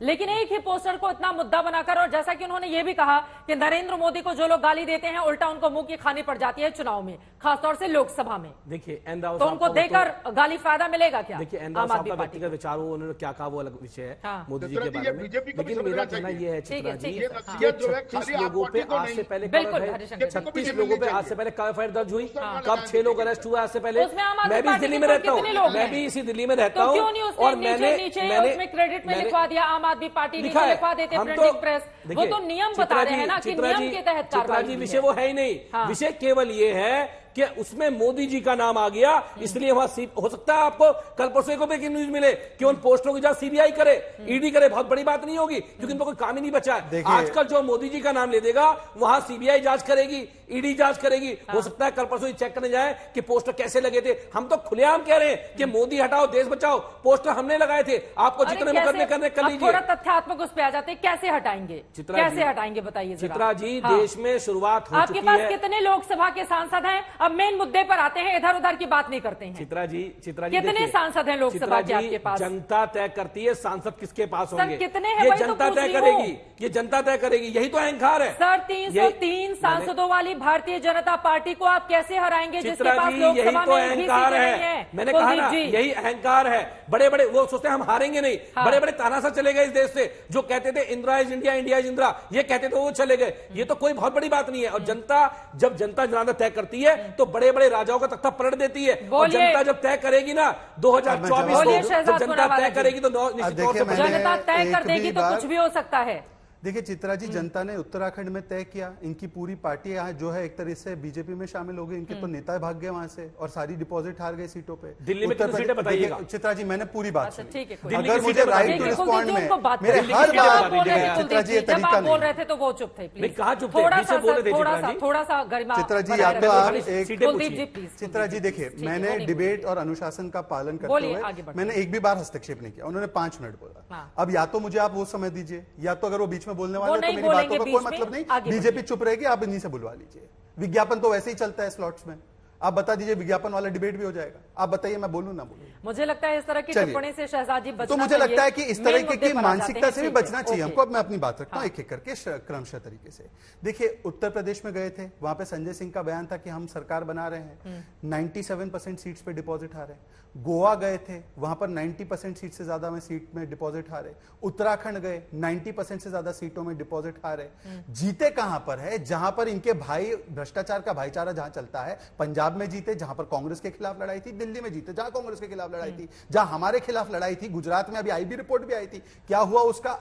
लेकिन एक ही पोस्टर को इतना मुद्दा बनाकर, और जैसा कि उन्होंने ये भी कहा कि नरेंद्र मोदी को जो लोग गाली देते हैं उल्टा उनको मुंह की खानी पड़ जाती है चुनाव में, खासतौर से लोकसभा में। देखिए तो उनको देकर गाली फायदा मिलेगा क्या? देखिए आम आदमी पार्टी का विचार, उन्होंने क्या कहा वो अलग विषय है मोदी जी के बारे में, लेकिन मेरा कहना यह है चित्रा जी, 36 लोगों पे आज से पहले 36 लोगों पे आज से पहले एफआईआर दर्ज हुई, कब 6 लोग अरेस्ट हुए आज से पहले। मैं भी दिल्ली में रहता हूँ, मैं भी इसी दिल्ली में रहता हूँ, और मैंने क्रेडिट में लिखवा दिया आम आदमी पार्टी नीचे लिखवा देते प्रिंटिंग प्रेस, वो तो नियम बता रहे हैं ना कि नियम के तहत कार्रवाई। विषय वो है ही नहीं, विषय केवल ये है कि उसमें मोदी जी का नाम आ गया, इसलिए वहां हो सकता है आपको कल परसों को ब्रेकिंग न्यूज मिले कि उन पोस्टरों की जांच सीबीआई करे, ईडी करे, बहुत बड़ी बात नहीं होगी क्योंकि इनको कोई काम ही नहीं बचा है। आजकल जो मोदी जी का नाम ले देगा वहां सीबीआई जांच करेगी, ईडी जांच करेगी। हो सकता है कल परसों ही चेक करने जाए कि पोस्टर कैसे लगे थे। हम तो खुलेआम कह रहे हैं कि मोदी हटाओ देश बचाओ, पोस्टर हमने लगाए थे, आपको जितने मुकदमे करने कर लीजिए। थोड़ा तथ्यात्मक उस पे आ जाते, कैसे हटाएंगे, कैसे हटाएंगे बताइए चित्रा जी। देश में शुरुआत हो चुकी है। आपके पास कितने लोकसभा के सांसद हैं? अब मेन मुद्दे पर आते हैं, इधर उधर की बात नहीं करते हैं। चित्रा जी कितने सांसद हैं लोकसभा के आपके पास? जनता तय करती है सांसद किसके पास होंगे, कितने हैं ये जनता तय करेगी, ये जनता तय करेगी, यही तो अहंकार है सर। 303 सांसदों वाली भारतीय जनता पार्टी को आप कैसे हराएंगे जिसके पास लोकसभा में अहंकार है? मैंने कहा ना यही अहंकार है। बड़े बड़े वो सोचते हैं हम हारेंगे नहीं, बड़े बड़े तानाशाह चले गए इस देश से, जो कहते थे Indira is India, India is Indira, ये कहते थे वो चले गए। ये तो कोई बहुत बड़ी बात नहीं है। और जनता जब जनता जनादेश तय करती है तो बड़े बड़े राजाओं का तख्ता पलट देती है, और जनता जब तय करेगी ना 2024 को, जब जनता तय करेगी तो निश्चित तौर से जनता तय कर देगी तो कुछ भी हो सकता है। देखिए चित्रा जी, जनता ने उत्तराखंड में तय किया, इनकी पूरी पार्टी यहाँ जो है एक तरह से बीजेपी में शामिल हो गई, इनके तो नेता भाग गए वहां से और सारी डिपॉजिट हार गए सीटों पे। दिल्ली में कितनी सीटें बताइएगा चित्रा जी? मैंने पूरी बात सुनी। अगर मुझे राइट टू रिस्पॉन्ड में मेरे हर बात चित्रा जी ये तरीका बोल रहे थे तो वो चुप थे। कहा चुप थे? थोड़ा सा गरिमा चित्रा जी, या तो आप एक चित्रा जी देखिए, मैंने डिबेट और अनुशासन का पालन करते हुए मैंने एक भी बार हस्तक्षेप नहीं किया। उन्होंने 5 मिनट बोला, अब या तो मुझे आप वो समय दीजिए, या तो अगर वो बीच में बोलने वाले तो बातों का कोई मतलब नहीं, बीजेपी चुप रहेगी, आप इन्हीं से बुलवा लीजिए। विज्ञापन तो वैसे ही चलता है स्लॉट्स में, आप बता दीजिए, विज्ञापन वाला डिबेट भी हो जाएगा। आप बताइए, मैं बोलूं ना बोलूं? मुझे लगता है इस तरह की टिप्पणी से शहजाद जी बचना तो मुझे लगता है कि इस तरह की मानसिकता से भी बचना चाहिए हमको। अब मैं अपनी बात रखता हूं एक एक करके क्रमशः तरीके से। देखिए, उत्तर प्रदेश में गए थे, वहां पे संजय सिंह का बयान था कि हम सरकार बना रहे हैं, 97% सीट्स पे डिपॉजिट हारे। गोवा गए थे, वहां पर 90% सीट से ज्यादा में सीट में डिपॉजिट हारे। उत्तराखंड गए, 90% से ज्यादा सीटों में डिपॉजिट हारे। जीते कहां पर है? जहां पर इनके भाई भ्रष्टाचार का भाईचारा जहां चलता है। पंजाब में जीते जहां पर कांग्रेस के खिलाफ लड़ाई थी, दिल्ली में जीते जहां कांग्रेस के खिलाफ लड़ाई थी, जहां हमारे खिलाफ लड़ाई थी। गुजरात में अभी आईबी रिपोर्ट भी आई थी, क्या हुआ उसका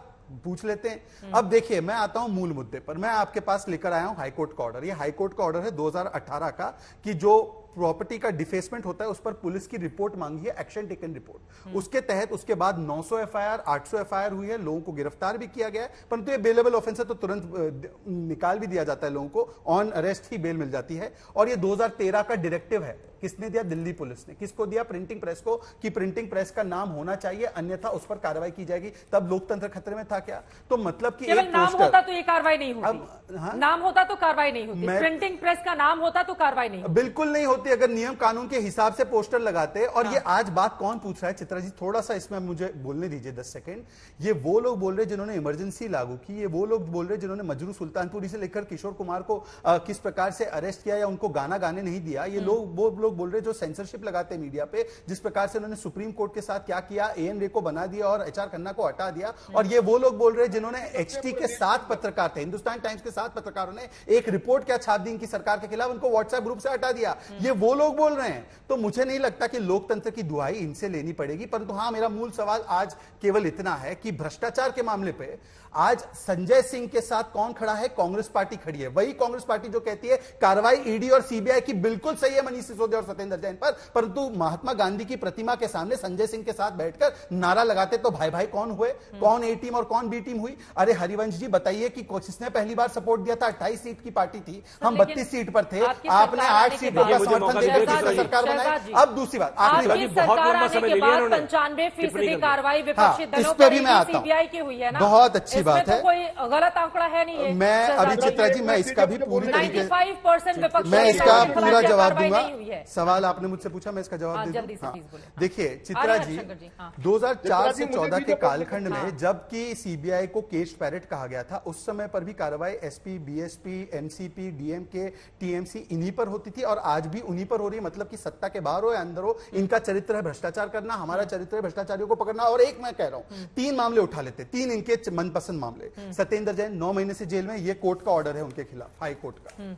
पूछ लेते हैं। अब देखिए, मैं आता हूं मूल मुद्दे पर। मैं आपके पास लेकर आया हूं हाईकोर्ट का ऑर्डर। ये हाईकोर्ट का ऑर्डर है 2018 का, कि जो प्रॉपर्टी का डिफेसमेंट होता है उस पर पुलिस की रिपोर्ट मांगी है, एक्शन टेकन रिपोर्ट। उसके तहत उसके बाद 900 एफआईआर 800 एफआईआर हुई है, लोगों को गिरफ्तार भी किया गया है, परंतु ये बेलेबल ऑफेंस है तो तुरंत निकाल भी दिया जाता है, लोगों को ऑन अरेस्ट ही बेल मिल जाती है। और ये 2013 का डायरेक्टिव है। किसने दिया? दिल्ली पुलिस ने। किसको दिया? प्रिंटिंग प्रेस को, कि प्रिंटिंग प्रेस का नाम होना चाहिए, अन्यथा उस पर कार्रवाई की जाएगी। तब लोकतंत्र खतरे में था क्या? तो मतलब कि केवल नाम होता तो ये कार्रवाई नहीं होती। नाम होता तो कार्रवाई नहीं होती, प्रिंटिंग प्रेस का नाम होता तो कार्रवाई नहीं होती। बिल्कुल नहीं होती, अगर नियम कानून के हिसाब से पोस्टर लगाते। और ये आज बात कौन पूछ रहा है चित्रा जी? थोड़ा सा इसमें मुझे बोलने दीजिए 10 सेकंड। ये वो लोग बोल रहे जिन्होंने इमरजेंसी लागू की, ये वो लोग बोल रहे जिन्होंने मजरू सुल्तानपुरी से लेकर किशोर कुमार को किस प्रकार से अरेस्ट किया या उनको गाना गाने नहीं दिया। ये लोग वो लोग बोल रहे जो सेंसरशिप लगाते हैं मीडिया पे, जिस प्रकार से उन्होंने सुप्रीम कोर्ट के साथ क्या किया, एएन रे को बना दिया और एचआर खन्ना को हटा दिया। और ये वो लोग बोल रहे जिन्होंने एचटी के 7 पत्रकार थे, हिंदुस्तान टाइम्स के 7 पत्रकारों ने एक रिपोर्ट क्या छाप दी इनकी सरकार के खिलाफ, उनको व्हाट्सएप ग्रुप से हटा दिया। ये वो लोग बोल रहे हैं। तो मुझे नहीं लगता कि लोकतंत्र की दुहाई इनसे लेनी पड़ेगी। परंतु हां, मेरा मूल सवाल आज केवल इतना है कि भ्रष्टाचार के मामले पे आज संजय सिंह के साथ कौन खड़ा है? कांग्रेस पार्टी खड़ी है। वही कांग्रेस पार्टी जो कहती है कार्रवाई ईडी और सीबीआई की बिल्कुल सही है मनीष सिसोदिया और सत्येंद्र जैन पर, परंतु महात्मा गांधी की प्रतिमा के सामने संजय सिंह के साथ बैठकर नारा लगाते तो भाई भाई कौन हुए? कौन ए टीम और कौन बी टीम हुई? अरे हरिवंश जी बताइए कि किसने पहली बार सपोर्ट दिया था? 28 सीट की पार्टी थी, हम 32 सीट पर थे, आपने 8 सीटों का समर्थन देकर सरकार बनाई। अब दूसरी बात, आखिरी बात, 95% कार्रवाई विपक्षी दलों पर सीबीआई की हुई है ना, बहुत अच्छी बात है, कोई गलत आंकड़ा है नहीं। मैं अभी चित्रा जी मैं इसका भी पूरी तरीके 95% मैं इसका पूरा जवाब दूंगा। सवाल आपने मुझसे पूछा, मैं इसका जवाब दे दूं। देखिए चित्रा जी, 2004 से 14 के कालखंड में जबकि सीबीआई को केस पैरेट कहा गया था, उस समय पर भी कार्रवाई SP, BSP, NCP, DMK, TMC इन्हीं पर होती थी और आज भी उन्हीं पर हो रही है। मतलब कि सत्ता के बाहर हो या अंदर हो, इनका चरित्र है भ्रष्टाचार करना, हमारा चरित्र है भ्रष्टाचारियों को पकड़ना। और एक मैं कह रहा हूं, 3 मामले उठा लेते, 3 इनके मनपसंद मामले। सत्येंद्र जैन 9 महीने से जेल में, ये कोर्ट का ऑर्डर है उनके खिलाफ, हाई कोर्ट का।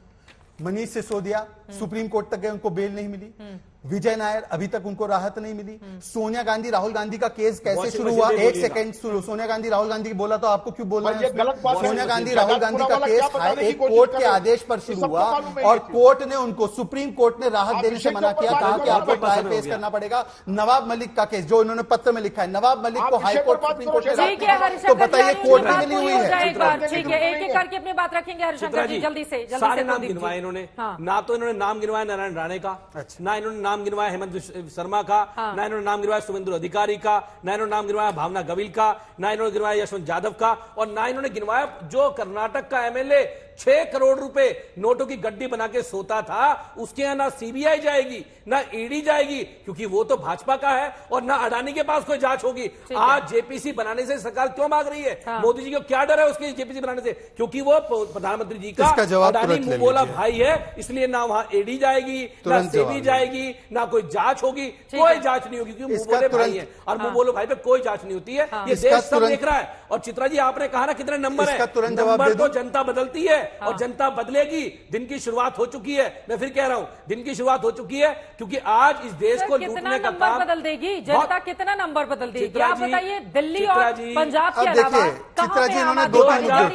मनीष सिसोदिया सुप्रीम कोर्ट तक गए, उनको बेल नहीं मिली। विजय नायर अभी तक उनको राहत नहीं मिली। सोनिया गांधी राहुल गांधी का केस कैसे शुरू हुआ, एक सेकंड, सोनिया गांधी राहुल गांधी की बोला तो आपको क्यों बोल रहे हैं? सोनिया गांधी राहुल गांधी का केस एक कोर्ट के आदेश पर शुरू हुआ और कोर्ट ने उनको, सुप्रीम कोर्ट ने राहत देने से मना किया, कहा कि आपको ट्रायल फेस करना पड़ेगा। नवाब मलिक का केस जो इन्होंने पत्र में लिखा है, नवाब मलिक को हाई कोर्ट, सुप्रीम कोर्ट ने, तो बताइए कोर्ट में मिली हुई है। ठीक है, एक एक करके अपनी बात रखेंगे हरिशंकर जी, जल्दी से। सारे नाम गिनवाए इन्होंने, ना तो इन्होंने नाम गिनवाया नारायण राणे का, ना इन्होंने नाम गिनवाया हेमंत शर्मा का, ना इन्होंने नाम गिनवाया शुभेंदु अधिकारी का, ना इन्होंने नाम गिनवाया भावना गविल का, ना इन्होंने गिनवाया यशवंत यादव का, और ना इन्होंने गिनवाया जो कर्नाटक का एमएलए 6 करोड़ रुपए नोटों की गड्डी बना के सोता था, उसके यहां ना सीबीआई जाएगी ना ईडी जाएगी, क्योंकि वो तो भाजपा का है, और ना अडानी के पास कोई जांच होगी। आज जेपीसी बनाने से सरकार क्यों भाग रही है? मोदी जी को क्या डर है उसके जेपीसी बनाने से? क्योंकि वो प्रधानमंत्री जी का अडानी मुंह बोला भाई है, इसलिए ना वहां ईडी जाएगी, ना सेबी जाएगी, ना कोई जांच होगी, कोई जांच नहीं होगी, क्योंकि मुंह बोले भाई है, और मुंह बोलो भाई पे कोई जांच नहीं होती है। ये देश सब देख रहा है। और चित्रा जी आपने कहा ना कितने नंबर है, नंबर तो जनता बदलती है और जनता बदलेगी। दिन की शुरुआत हो चुकी है, मैं फिर कह रहा हूं दिन की शुरुआत हो चुकी है, क्योंकि आज इस देश को लूटने का काम बदल देगी जनता, कितना नंबर बदल देगी आप बताइए? दिल्ली और पंजाब के अलावा चित्रा जी इन्होंने 2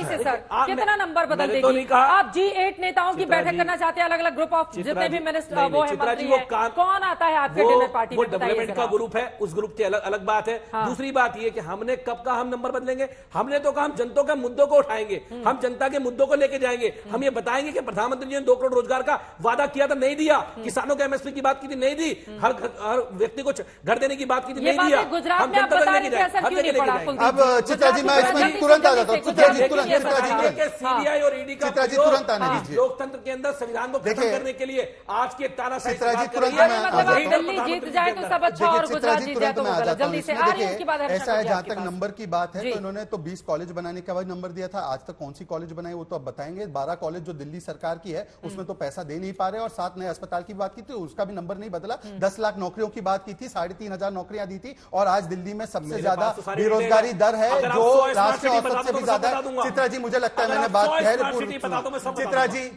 से सर कितना नंबर बदल देगी? आप G8 नेताओं की बैठक करना चाहते हैं, अलग अलग ग्रुप ऑफ जितने भी मिनिस्टर वो है मंत्री है, कौन आता है आपके डिनर पार्टी में? डेवलपमेंट का ग्रुप है, उस ग्रुप की अलग बात है। दूसरी बात यह कि हमने कब का हम नंबर बदलेंगे? हमने तो कहा हम जनता के मुद्दों को उठाएंगे, हम जनता के मुद्दों को लेके जाएंगे, हम ये बताएंगे कि प्रधानमंत्री जी ने 2 करोड़ रोजगार का वादा किया था, नहीं दिया। किसानों के एमएसपी की बात की थी, नहीं दी। हर व्यक्ति को घर देने की बात की थी, नहीं दिया। गुजरात में आप बता रहे थे असर क्यों नहीं पड़ा? अब चित्रा जी मैं इसमें तुरंत आ जाता हूं। चित्रा जी तुरंत, सीबीआई और ईडी का तुरंत आने दीजिए। लोकतंत्र के अंदर संविधान को खत्म करने के लिए आज के तानाशाही चित्रा जी तुरंत दिल्ली जीत जाए तो सब अच्छा और गुजरात जीत जाए तो गलत। जल्दी से आ रही है उनकी बात। ऐसा है, जहां तक नंबर की बात है तो इन्होंने तो 20 कॉलेज बनाने का नंबर दिया था, आज तक कौन सी कॉलेज बनाई वो तो अब बताएंगे। 12 कॉलेज जो दिल्ली सरकार की है उसमें तो पैसा दे नहीं पा रहे, और 7 नए अस्पताल की बात की थी उसका भी नंबर नहीं बदला। 10 लाख नौकरियों की बात की थी, 3,500 नौकरियां दी थी, और आज दिल्ली में सबसे ज्यादा बेरोजगारी दर है जो राष्ट्रीय औसत से भी ज्यादा है। चित्रा जी मुझे लगता है मैंने बात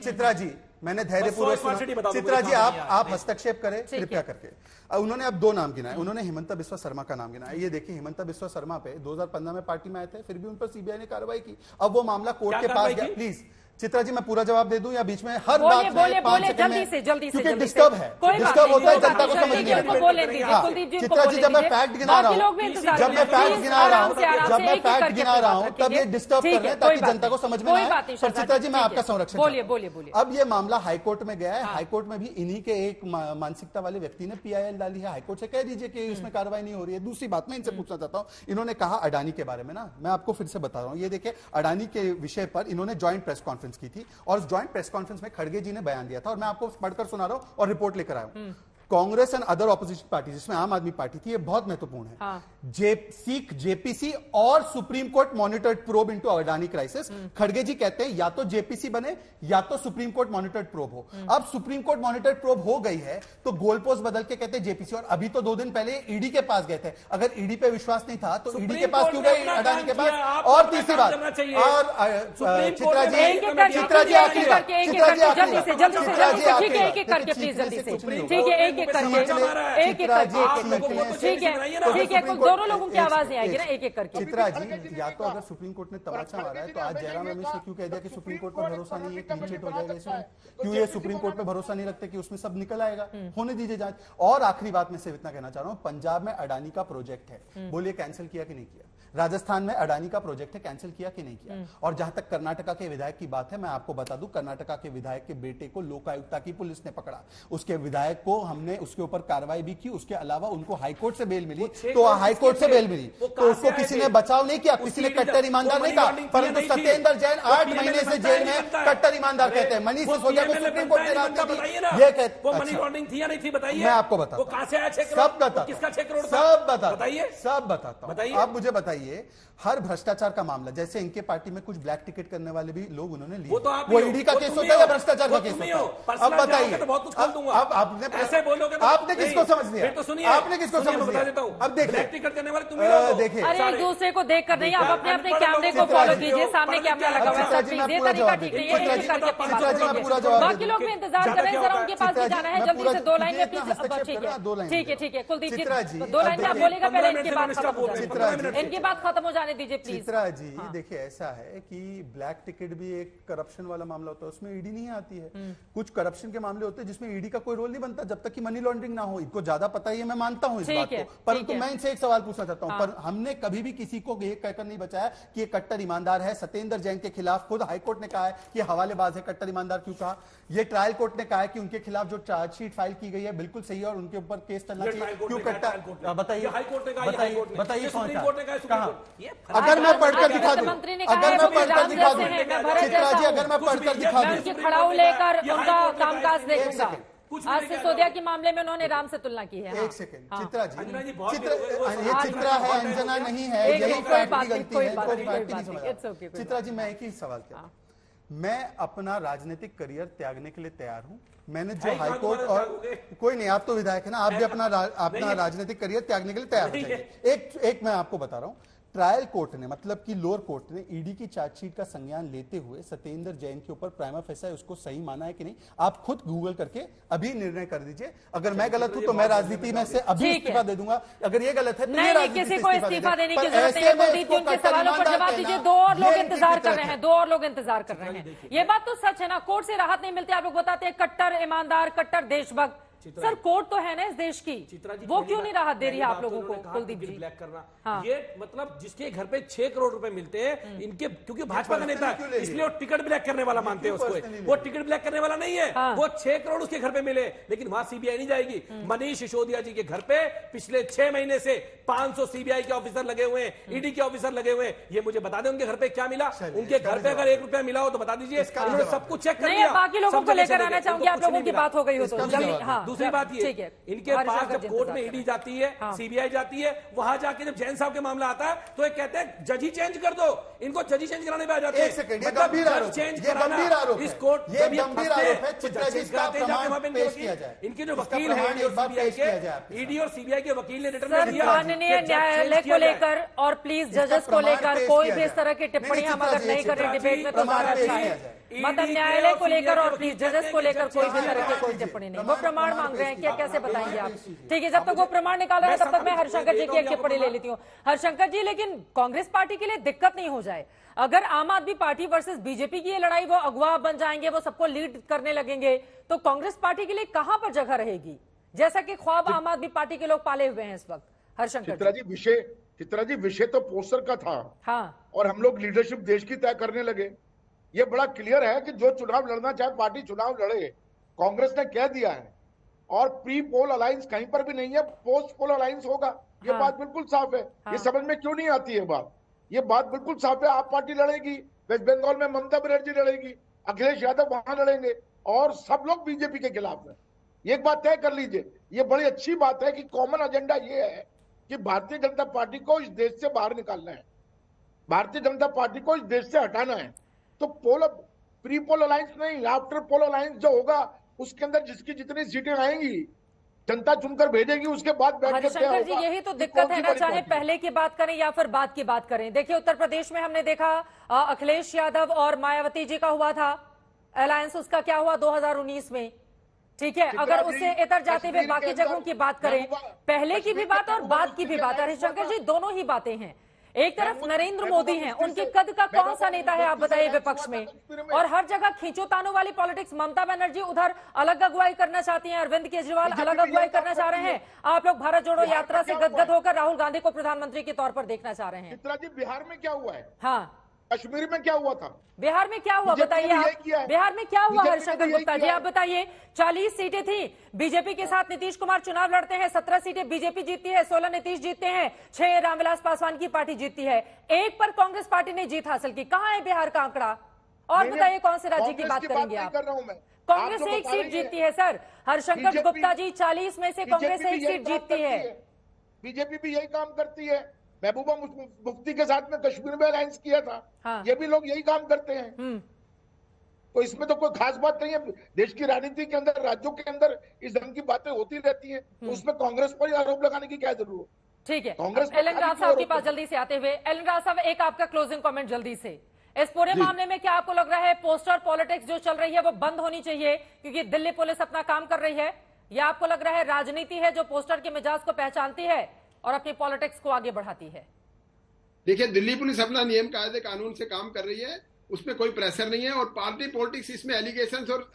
चित्रा जी मैंने धैर्यपूर्वक सुना। चित्रा जी आप हस्तक्षेप करें कृपया करके। उन्होंने अब 2 नाम गिनाए, उन्होंने हिमंता बिस्वा शर्मा का नाम गिनाया। ये देखिए हिमंता बिस्वा शर्मा पे 2015 में पार्टी में आए थे, फिर भी उन पर सीबीआई ने कार्रवाई की। अब वो मामला कोर्ट के पास गया। प्लीज चित्रा जी मैं पूरा जवाब दे दूं या बीच में हर बात में 5 सेकंड में, क्योंकि डिस्टर्ब है, डिस्टर्ब होता है जनता को समझ नहीं आता। चित्रा जी जब मैं फैक्ट गिना रहा हूं तब ये डिस्टर्ब कर रहे हैं ताकि जनता को समझ में आए। पर चित्रा जी मैं आपका संरक्षण, बोलिए। अब ये मामला हाईकोर्ट में गया है, हाईकोर्ट में भी इन्हीं के एक मानसिकता वाले व्यक्ति ने PIL डाली है। हाईकोर्ट से कह दीजिए कि इसमें कार्रवाई नहीं हो रही है। दूसरी बात मैं इनसे पूछना चाहता हूं, इन्होंने कहा अडानी के बारे में ना, मैं आपको फिर से बता रहा हूं, ये देखिए अडानी के विषय पर इन्होंने ज्वाइंट प्रेस कॉन्फ्रेंस की थी, और उस ज्वाइंट प्रेस कॉन्फ्रेंस में खड़गे जी ने बयान दिया था, और मैं आपको पढ़कर सुना रहा हूं और रिपोर्ट लेकर आया हूं। Congress and other opposition party, जिसमें आम आदमी पार्टी थी, ये बहुत महत्वपूर्ण है, सीक जेपीसी और supreme court monitored probe into Adani crisis. खड़गे जी कहते हैं या तो जेपीसी बने या तो सुप्रीम कोर्ट मॉनिटर्ड प्रोब हो। अब सुप्रीम कोर्ट मॉनिटर्ड प्रोब हो गई है तो गोल पोस्ट बदल के कहते हैं जेपीसी, और अभी तो 2 दिन पहले ईडी के पास गए थे। अगर ईडी पे विश्वास नहीं था तो ईडी के पास क्यों गए, अडानी के पास? और तीसरी बात, और चित्रा जी आखिरी बात, चित्रा जी आखिरी बात, ठीक है, एक करके दोनों लोगों की आवाज नहीं आएगी ना, एक करके। चित्रा जी या तो अगर सुप्रीम कोर्ट ने तमाचा मारा है तो आज जयराम रमेश ने क्यों कह दिया कि सुप्रीम कोर्ट पर भरोसा नहीं है, क्लीन चिट हो जाएगा इसमें? क्यों ये सुप्रीम कोर्ट पे भरोसा नहीं रखते कि उसमें सब निकल आएगा? होने दीजिए जांच। और आखिरी बात मैं सिर्फ इतना कहना चाह रहा हूं, पंजाब में अडानी का प्रोजेक्ट है, बोलिए कैंसिल किया कि नहीं किया? राजस्थान में अडानी का प्रोजेक्ट है, कैंसिल किया कि नहीं किया? और जहां तक कर्नाटका के विधायक की बात है, मैं आपको बता दूं, कर्नाटका के विधायक के बेटे को लोकायुक्ता की पुलिस ने पकड़ा, उसके विधायक को हमने उसके ऊपर कार्रवाई भी की, उसके अलावा उनको हाईकोर्ट से बेल मिली, तो हाईकोर्ट से बेल मिली तो उसको किसी ने बचाव नहीं किया, किसी ने कट्टर ईमानदार नहीं कहा, परंतु सत्येंद्र जैन 8 महीने से जेल में कट्टर ईमानदार कहते हैं। मनीष सिसोदिया को सुप्रीम कोर्ट ने राहत दी, ये कहते वो मनी लॉन्ड्रिंग थी या नहीं थी बताइए। मैं आपको बताता हूं, वो कहां से आया 6 करोड़, सब बताता, किसका 6 करोड़, सब बताता, बताइए, सब बताता हूं। आप मुझे बताइए, हर भ्रष्टाचार का मामला, जैसे इनके पार्टी में कुछ ब्लैक टिकट करने वाले भी लोग उन्होंने लिए, वो ईडी का केस होता है या भ्रष्टाचार का केस होता है? अब बताइए, अब आपने किसको समझ लिया? तो सुनिए, आपने किसको समझ लिया? अब देखिए, टिकट करने वाले तुम ही लोग हो। देखिए, अरे एक दूसरे को देख कर नहीं, आप अपने अपने कैमरे को फॉलो कीजिए, सामने कैमरा लगा हुआ है, ये तरीका ठीक नहीं है, एक करके अपनी बात करिए। बाकी लोग भी इंतजार कर रहे हैं, जरा उनके पास भी जाना है, जल्दी से 2 लाइन में प्लीज। ठीक है कुलदीप जी 2 लाइन में आप बोलेगा, पहले इनकी बात खत्म हो जाए, इनकी बात खत्म हो जाने दीजिए प्लीज। चित्रा जी, देखिए ऐसा है कि ब्लैक टिकट भी एक करप्शन वाला मामला होता है, उसमें ईडी नहीं आती है। कुछ करप्शन के मामले होते हैं जिसमें ईडी का कोई रोल नहीं बनता जब तक कि मनी लॉन्ड्रिंग ना हो। इनको ज्यादा पता ही है, मैं मानता हूं इस बात को, परंतु मैं इनसे एक सवाल पूछना चाहता हूं, पर हमने कभी भी किसी को ये कहकर नहीं बचाया कि ये कट्टर ईमानदार है। सत्येंद्र जैन के खिलाफ खुद हाईकोर्ट ने कहा है कि हवालेबाज है, कट्टर ईमानदार क्यों कहा? ये ट्रायल कोर्ट ने कहा है कि उनके खिलाफ जो चार्जशीट फाइल की गई है बिल्कुल सही है और उनके ऊपर केस चलना चाहिए, क्यों कट्टर? बताइए बताइए कौन सा? अगर मैं पढ़कर दिखा दूं, अगर मैं पढ़कर दिखा दूं, चित्रा जी अगर मैं पढ़कर दिखा दूं, खड़ाऊ लेकर उनका कामकाज देखूंगा। आज सिसोदिया के मामले में उन्होंने राम से तुलना की है। एक सेकंड चित्रा जी, ये चित्रा है, अंजना नहीं है, यही फैक्ट की गलती है, इनको फैक्ट नहीं समझ। चित्रा जी, मैं एक ही सवाल किया, मैं अपना राजनीतिक करियर त्यागने के लिए तैयार हूं। मैंने जो हाईकोर्ट और कोई नहीं, आप तो विधायक है ना, आप भी अपना राजनीतिक करियर त्यागने के लिए तैयार हो जाइए। एक मैं आपको बता रहा हूं, ट्रायल कोर्ट ने, मतलब कि लोअर कोर्ट ने ईडी की चार्जशीट का संज्ञान लेते हुए सत्येंद्र जैन के ऊपर प्राइमा फेसा उसको सही माना है कि नहीं, आप खुद गूगल करके अभी निर्णय कर दीजिए। अगर मैं गलत हूं तो मैं राजनीति में से अभी इस्तीफा दे दूंगा, अगर ये गलत है तो ये राजनीति किसी को इस्तीफा देने की जरूरत नहीं है। कुलदीप, उनके सवालों पर जवाब दीजिए। 2 और लोग इंतजार कर रहे हैं, 2 और लोग इंतजार कर रहे हैं। ये बात तो सच है ना, कोर्ट से राहत नहीं मिलती। आप लोग बताते हैं कट्टर ईमानदार, कट्टर देशभक्त, सर कोर्ट तो है ना इस देश की, वो क्यों नहीं राहत दे रही है आप लोगों को? कुलदीप जी, ब्लैक करना, हाँ। ये मतलब जिसके घर पे 6 करोड़ रुपए मिलते हैं इनके, क्योंकि भाजपा का नेता है इसलिए वो टिकट ब्लैक करने वाला मानते हैं उसको। वो टिकट ब्लैक करने वाला नहीं है, वो 6 करोड़ उसके घर पे मिले, लेकिन वहां सीबीआई नहीं जाएगी। मनीष सिसोदिया जी के घर पे पिछले 6 महीने से 500 सीबीआई के ऑफिसर लगे हुए हैं, ईडी के ऑफिसर लगे हुए हैं। ये मुझे बता दें उनके घर पे क्या मिला, उनके घर पे अगर 1 रुपया मिला हो तो बता दीजिए। उन्होंने सब कुछ चेक कर लिया। बाकी लोगों को लेकर आना चाहूंगी, आप लोगों की बात हो गई हो तो। दूसरी बात ये, इनके पास जब कोर्ट में ईडी जाती है, सीबीआई जाती है, वहां जाके जब जैन साहब के मामला आता है तो ये कहते हैं जज ही चेंज कर दो, इनको जज ही चेंज कराने पे आ जाते हैं। एक सेकंड, ये गंभीर आरोप है, ये गंभीर आरोप है, इस कोर्ट ये गंभीर आरोप है। चित्रा जी, इसका प्रमाण पेश किया जाए। इनके जो वकील हैं सीबीआई के, ईडी और सीबीआई के वकील ने रिटर्न दिया माननीय न्यायालय को लेकर और प्लीज जजेस को लेकर कोई भी इस तरह की टिप्पणी हम अगर नहीं करें डिबेट में तो ज्यादा अच्छा है। मतलब न्यायालय को लेकर और प्लीज जजेस को लेकर कोई भी तरह की कोई टिप्पणी नहीं। वो प्रमाण मांग रहे हैं, क्या कैसे बताएंगे आप? ठीक है, जब तक वो प्रमाण निकाल रहे हैं तब तक मैं हरिशंकर जी की एक टिप्पणी ले लेती हूँ। हरिशंकर जी, लेकिन कांग्रेस पार्टी के लिए दिक्कत नहीं हो जाए अगर आम आदमी पार्टी वर्सेस बीजेपी की ये लड़ाई, वो अगवा बन जाएंगे, वो सबको लीड करने लगेंगे, तो कांग्रेस पार्टी के लिए कहां पर जगह रहेगी, जैसा कि ख्वाब आम आदमी पार्टी के लोग पाले हुए हैं इस वक्त? हरिशंकर चित्रा जी, विषय तो पोस्टर का था, हाँ, और हम लोग लीडरशिप देश की तय करने लगे। ये बड़ा क्लियर है कि जो चुनाव लड़ना चाहे पार्टी चुनाव लड़े, कांग्रेस ने कह दिया है। और प्री पोल अलायंस कहीं पर भी नहीं है, पोस्ट पोल अलायंस होगा, ये बात बिल्कुल साफ है। ये समझ में क्यों नहीं आती है बात? ये बात बिल्कुल साफ है। आप पार्टी लड़ेगी, वेस्ट बंगाल में ममता बनर्जी लड़ेगी, अखिलेश यादव वहां लड़ेंगे, और सब लोग बीजेपी के खिलाफ है। ये एक बात तय कर लीजिए। ये बड़ी अच्छी बात है कि कॉमन एजेंडा ये है कि भारतीय जनता पार्टी को इस देश से बाहर निकालना है, भारतीय जनता पार्टी को इस देश से हटाना है। तो प्री पोल अलायंस नहीं, आफ्टर पोल अलायंस जो होगा उसके अंदर जिसकी जितनी सीटें आएंगी जनता चुनकर भेजेगी, उसके बाद बैठ शंकर जी, यही तो दिक्कत है ना, चाहे पहले की बात करें या फिर बाद की बात करें। देखिए उत्तर प्रदेश में हमने देखा अखिलेश यादव और मायावती जी का हुआ था अलायंस, उसका क्या हुआ 2019 में, ठीक है। अगर उससे इतर जाते हुए बाकी जगहों की बात करें, पहले की भी बात और बाद की भी बात, हरिशंकर जी दोनों ही बातें हैं। एक तरफ नरेंद्र मोदी हैं, उनके कद का कौन सा नेता है आप बताइए विपक्ष में, और हर जगह खींचोतानों वाली पॉलिटिक्स। ममता बनर्जी उधर अलग अगुवाई करना चाहती हैं, अरविंद केजरीवाल अलग अगुवाई करना चाह रहे हैं, आप लोग भारत जोड़ो यात्रा से गदगद होकर राहुल गांधी को प्रधानमंत्री के तौर पर देखना चाह रहे हैं। चित्रा जी, बिहार में क्या हुआ है? हाँ, कश्मीर में क्या हुआ था? बिहार में क्या हुआ बताइए आप, बिहार में क्या हुआ हर्षंकर गुप्ता जी आप बताइए। 40 सीटें थी, बीजेपी के साथ नीतीश कुमार चुनाव लड़ते हैं, 17 सीटें बीजेपी जीतती है, 16 नीतीश जीतते हैं, 6 रामविलास पासवान की पार्टी जीतती है, 1 पर कांग्रेस पार्टी ने जीत हासिल की। कहां है बिहार का आंकड़ा? और बताइए कौन से राज्य की बात करेंगे आप? कांग्रेस 1 सीट जीतती है सर हर्षंकर गुप्ता जी, 40 में से कांग्रेस 1 सीट जीतती है। बीजेपी भी यही काम करती है, महबूबा मुफ्ती के साथ में कश्मीर में अलायंस किया था। हाँ। ये भी लोग यही काम करते हैं। तो इसमें तो कोई खास बात नहीं है। देश की राजनीति के अंदर, राज्यों के अंदर इस ढंग की बातें होती रहती हैं, तो उसमें कांग्रेस पर आरोप लगाने की क्या जरूरत? ठीक है, कांग्रेस एलन राव साहब के पास जल्दी से आते हुए, एलन राव साहब एक आपका क्लोजिंग कमेंट जल्दी से। इस पूरे मामले में क्या आपको लग रहा है पोस्टर पॉलिटिक्स जो चल रही है वो बंद होनी चाहिए क्योंकि दिल्ली पुलिस अपना काम कर रही है, या आपको लग रहा है राजनीति है जो पोस्टर के मिजाज को पहचानती है और अपनी पॉलिटिक्स को आगे बढ़ाती है? देखिए, दिल्ली पुलिस अपना नियम कायदे कानून से काम कर रही है, उसमें कोई प्रेशर नहीं है, और पार्टी पॉलिटिक्स इसमें एलिगेशंस और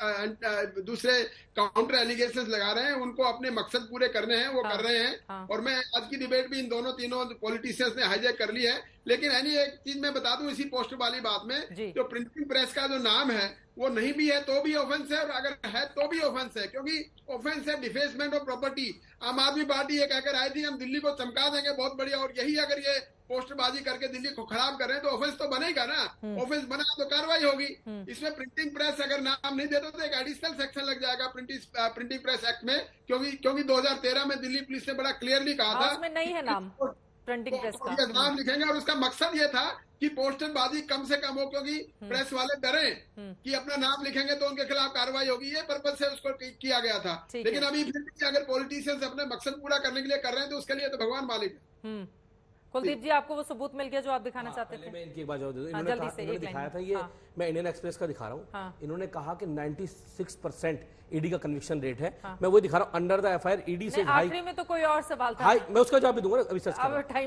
दूसरे काउंटर एलिगेशंस लगा रहे हैं, उनको अपने मकसद पूरे करने हैं, वो कर रहे हैं। और मैं आज की डिबेट भी इन दोनों तीनों पॉलिटिशियंस ने हाईजैक कर ली है। लेकिन एक चीज मैं बता दूं इसी पोस्टर वाली बात में, जो प्रिंटिंग प्रेस का जो नाम है वो नहीं भी है तो भी ऑफेंस है, और अगर है तो भी ऑफेंस है, क्योंकि ऑफेंस है डिफेसमेंट ऑफ प्रॉपर्टी। आम आदमी पार्टी ये कहकर आई थी हम दिल्ली को चमका देंगे बहुत बढ़िया, और यही अगर ये पोस्टरबाजी करके दिल्ली को खराब कर रहे हैं तो ऑफेंस तो बनेगा ना। ऑफेंस बना तो कार्रवाई होगी। इसमें प्रिंटिंग प्रेस अगर नाम नहीं देते तो एक एडिशनल सेक्शन लग जाएगा प्रिंटिंग प्रेस एक्ट में, क्योंकि 2013 में दिल्ली पुलिस ने बड़ा क्लियरली कहा था उसमें नहीं है नाम प्रिंटिंग प्रेस का, नाम लिखेंगे, और उसका मकसद ये था कि पोस्टरबाजी कम से कम हो, क्योंकि प्रेस वाले डरे कि अपना नाम लिखेंगे तो उनके खिलाफ कार्रवाई होगी। ये पर्पज से उसको किया गया था। लेकिन अभी फिर भी अगर पॉलिटिशियंस अपने मकसद पूरा करने के लिए कर रहे हैं तो उसके लिए तो भगवान मालिक है। कुलदीप जी, आपको वो सबूत मिल गया जो आप दिखाना चाहते थे? मैं इनकी एक बात जवाब दे दूं। इन्होंने दिखाया था ये, मैं इंडियन एक्सप्रेस का दिखा रहा हूँ। इन्होंने कहा कि 96% ईडी का कन्विक्शन रेट है। मैं वो दिखा रहा हूँ, अंडर द एफआईआर ईडी से हाई। आखिरी में तो कोई और सवाल था, मैं उसका जवाब भी दूंगा अभी।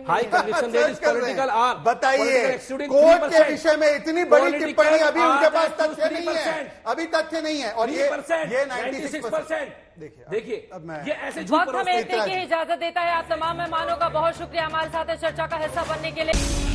High conviction rate is political are. बताइए, कोर्ट के विषय में इतनी बड़ी टिप्पणी अभी उनके पास तथ्य नहीं है, अभी तथ्य नहीं है, और ये 96%। देखिए ये ऐसे वक्त हमें इतने की इजाजत देता है। आप तमाम मेहमानों का बहुत शुक्रिया हमारे साथ चर्चा का हिस्सा बनने के लिए।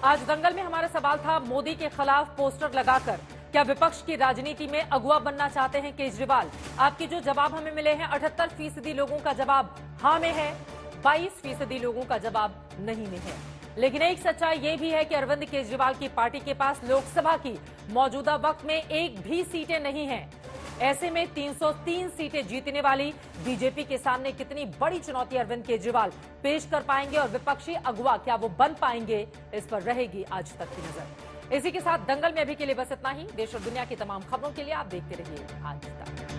आज दंगल में हमारा सवाल था, मोदी के खिलाफ पोस्टर लगाकर क्या विपक्ष की राजनीति में अगुआ बनना चाहते हैं केजरीवाल? आपके जो जवाब हमें मिले हैं, 78% लोगों का जवाब हाँ में है, 22% लोगों का जवाब नहीं में है। लेकिन एक सच्चाई यह भी है कि अरविंद केजरीवाल की पार्टी के पास लोकसभा की मौजूदा वक्त में एक भी सीटें नहीं हैं। ऐसे में 303 सीटें जीतने वाली बीजेपी के सामने कितनी बड़ी चुनौती अरविंद केजरीवाल पेश कर पाएंगे और विपक्षी अगुआ क्या वो बन पाएंगे, इस पर रहेगी आज तक की नजर। इसी के साथ दंगल में अभी के लिए बस इतना ही। देश और दुनिया की तमाम खबरों के लिए आप देखते रहिए आज तक।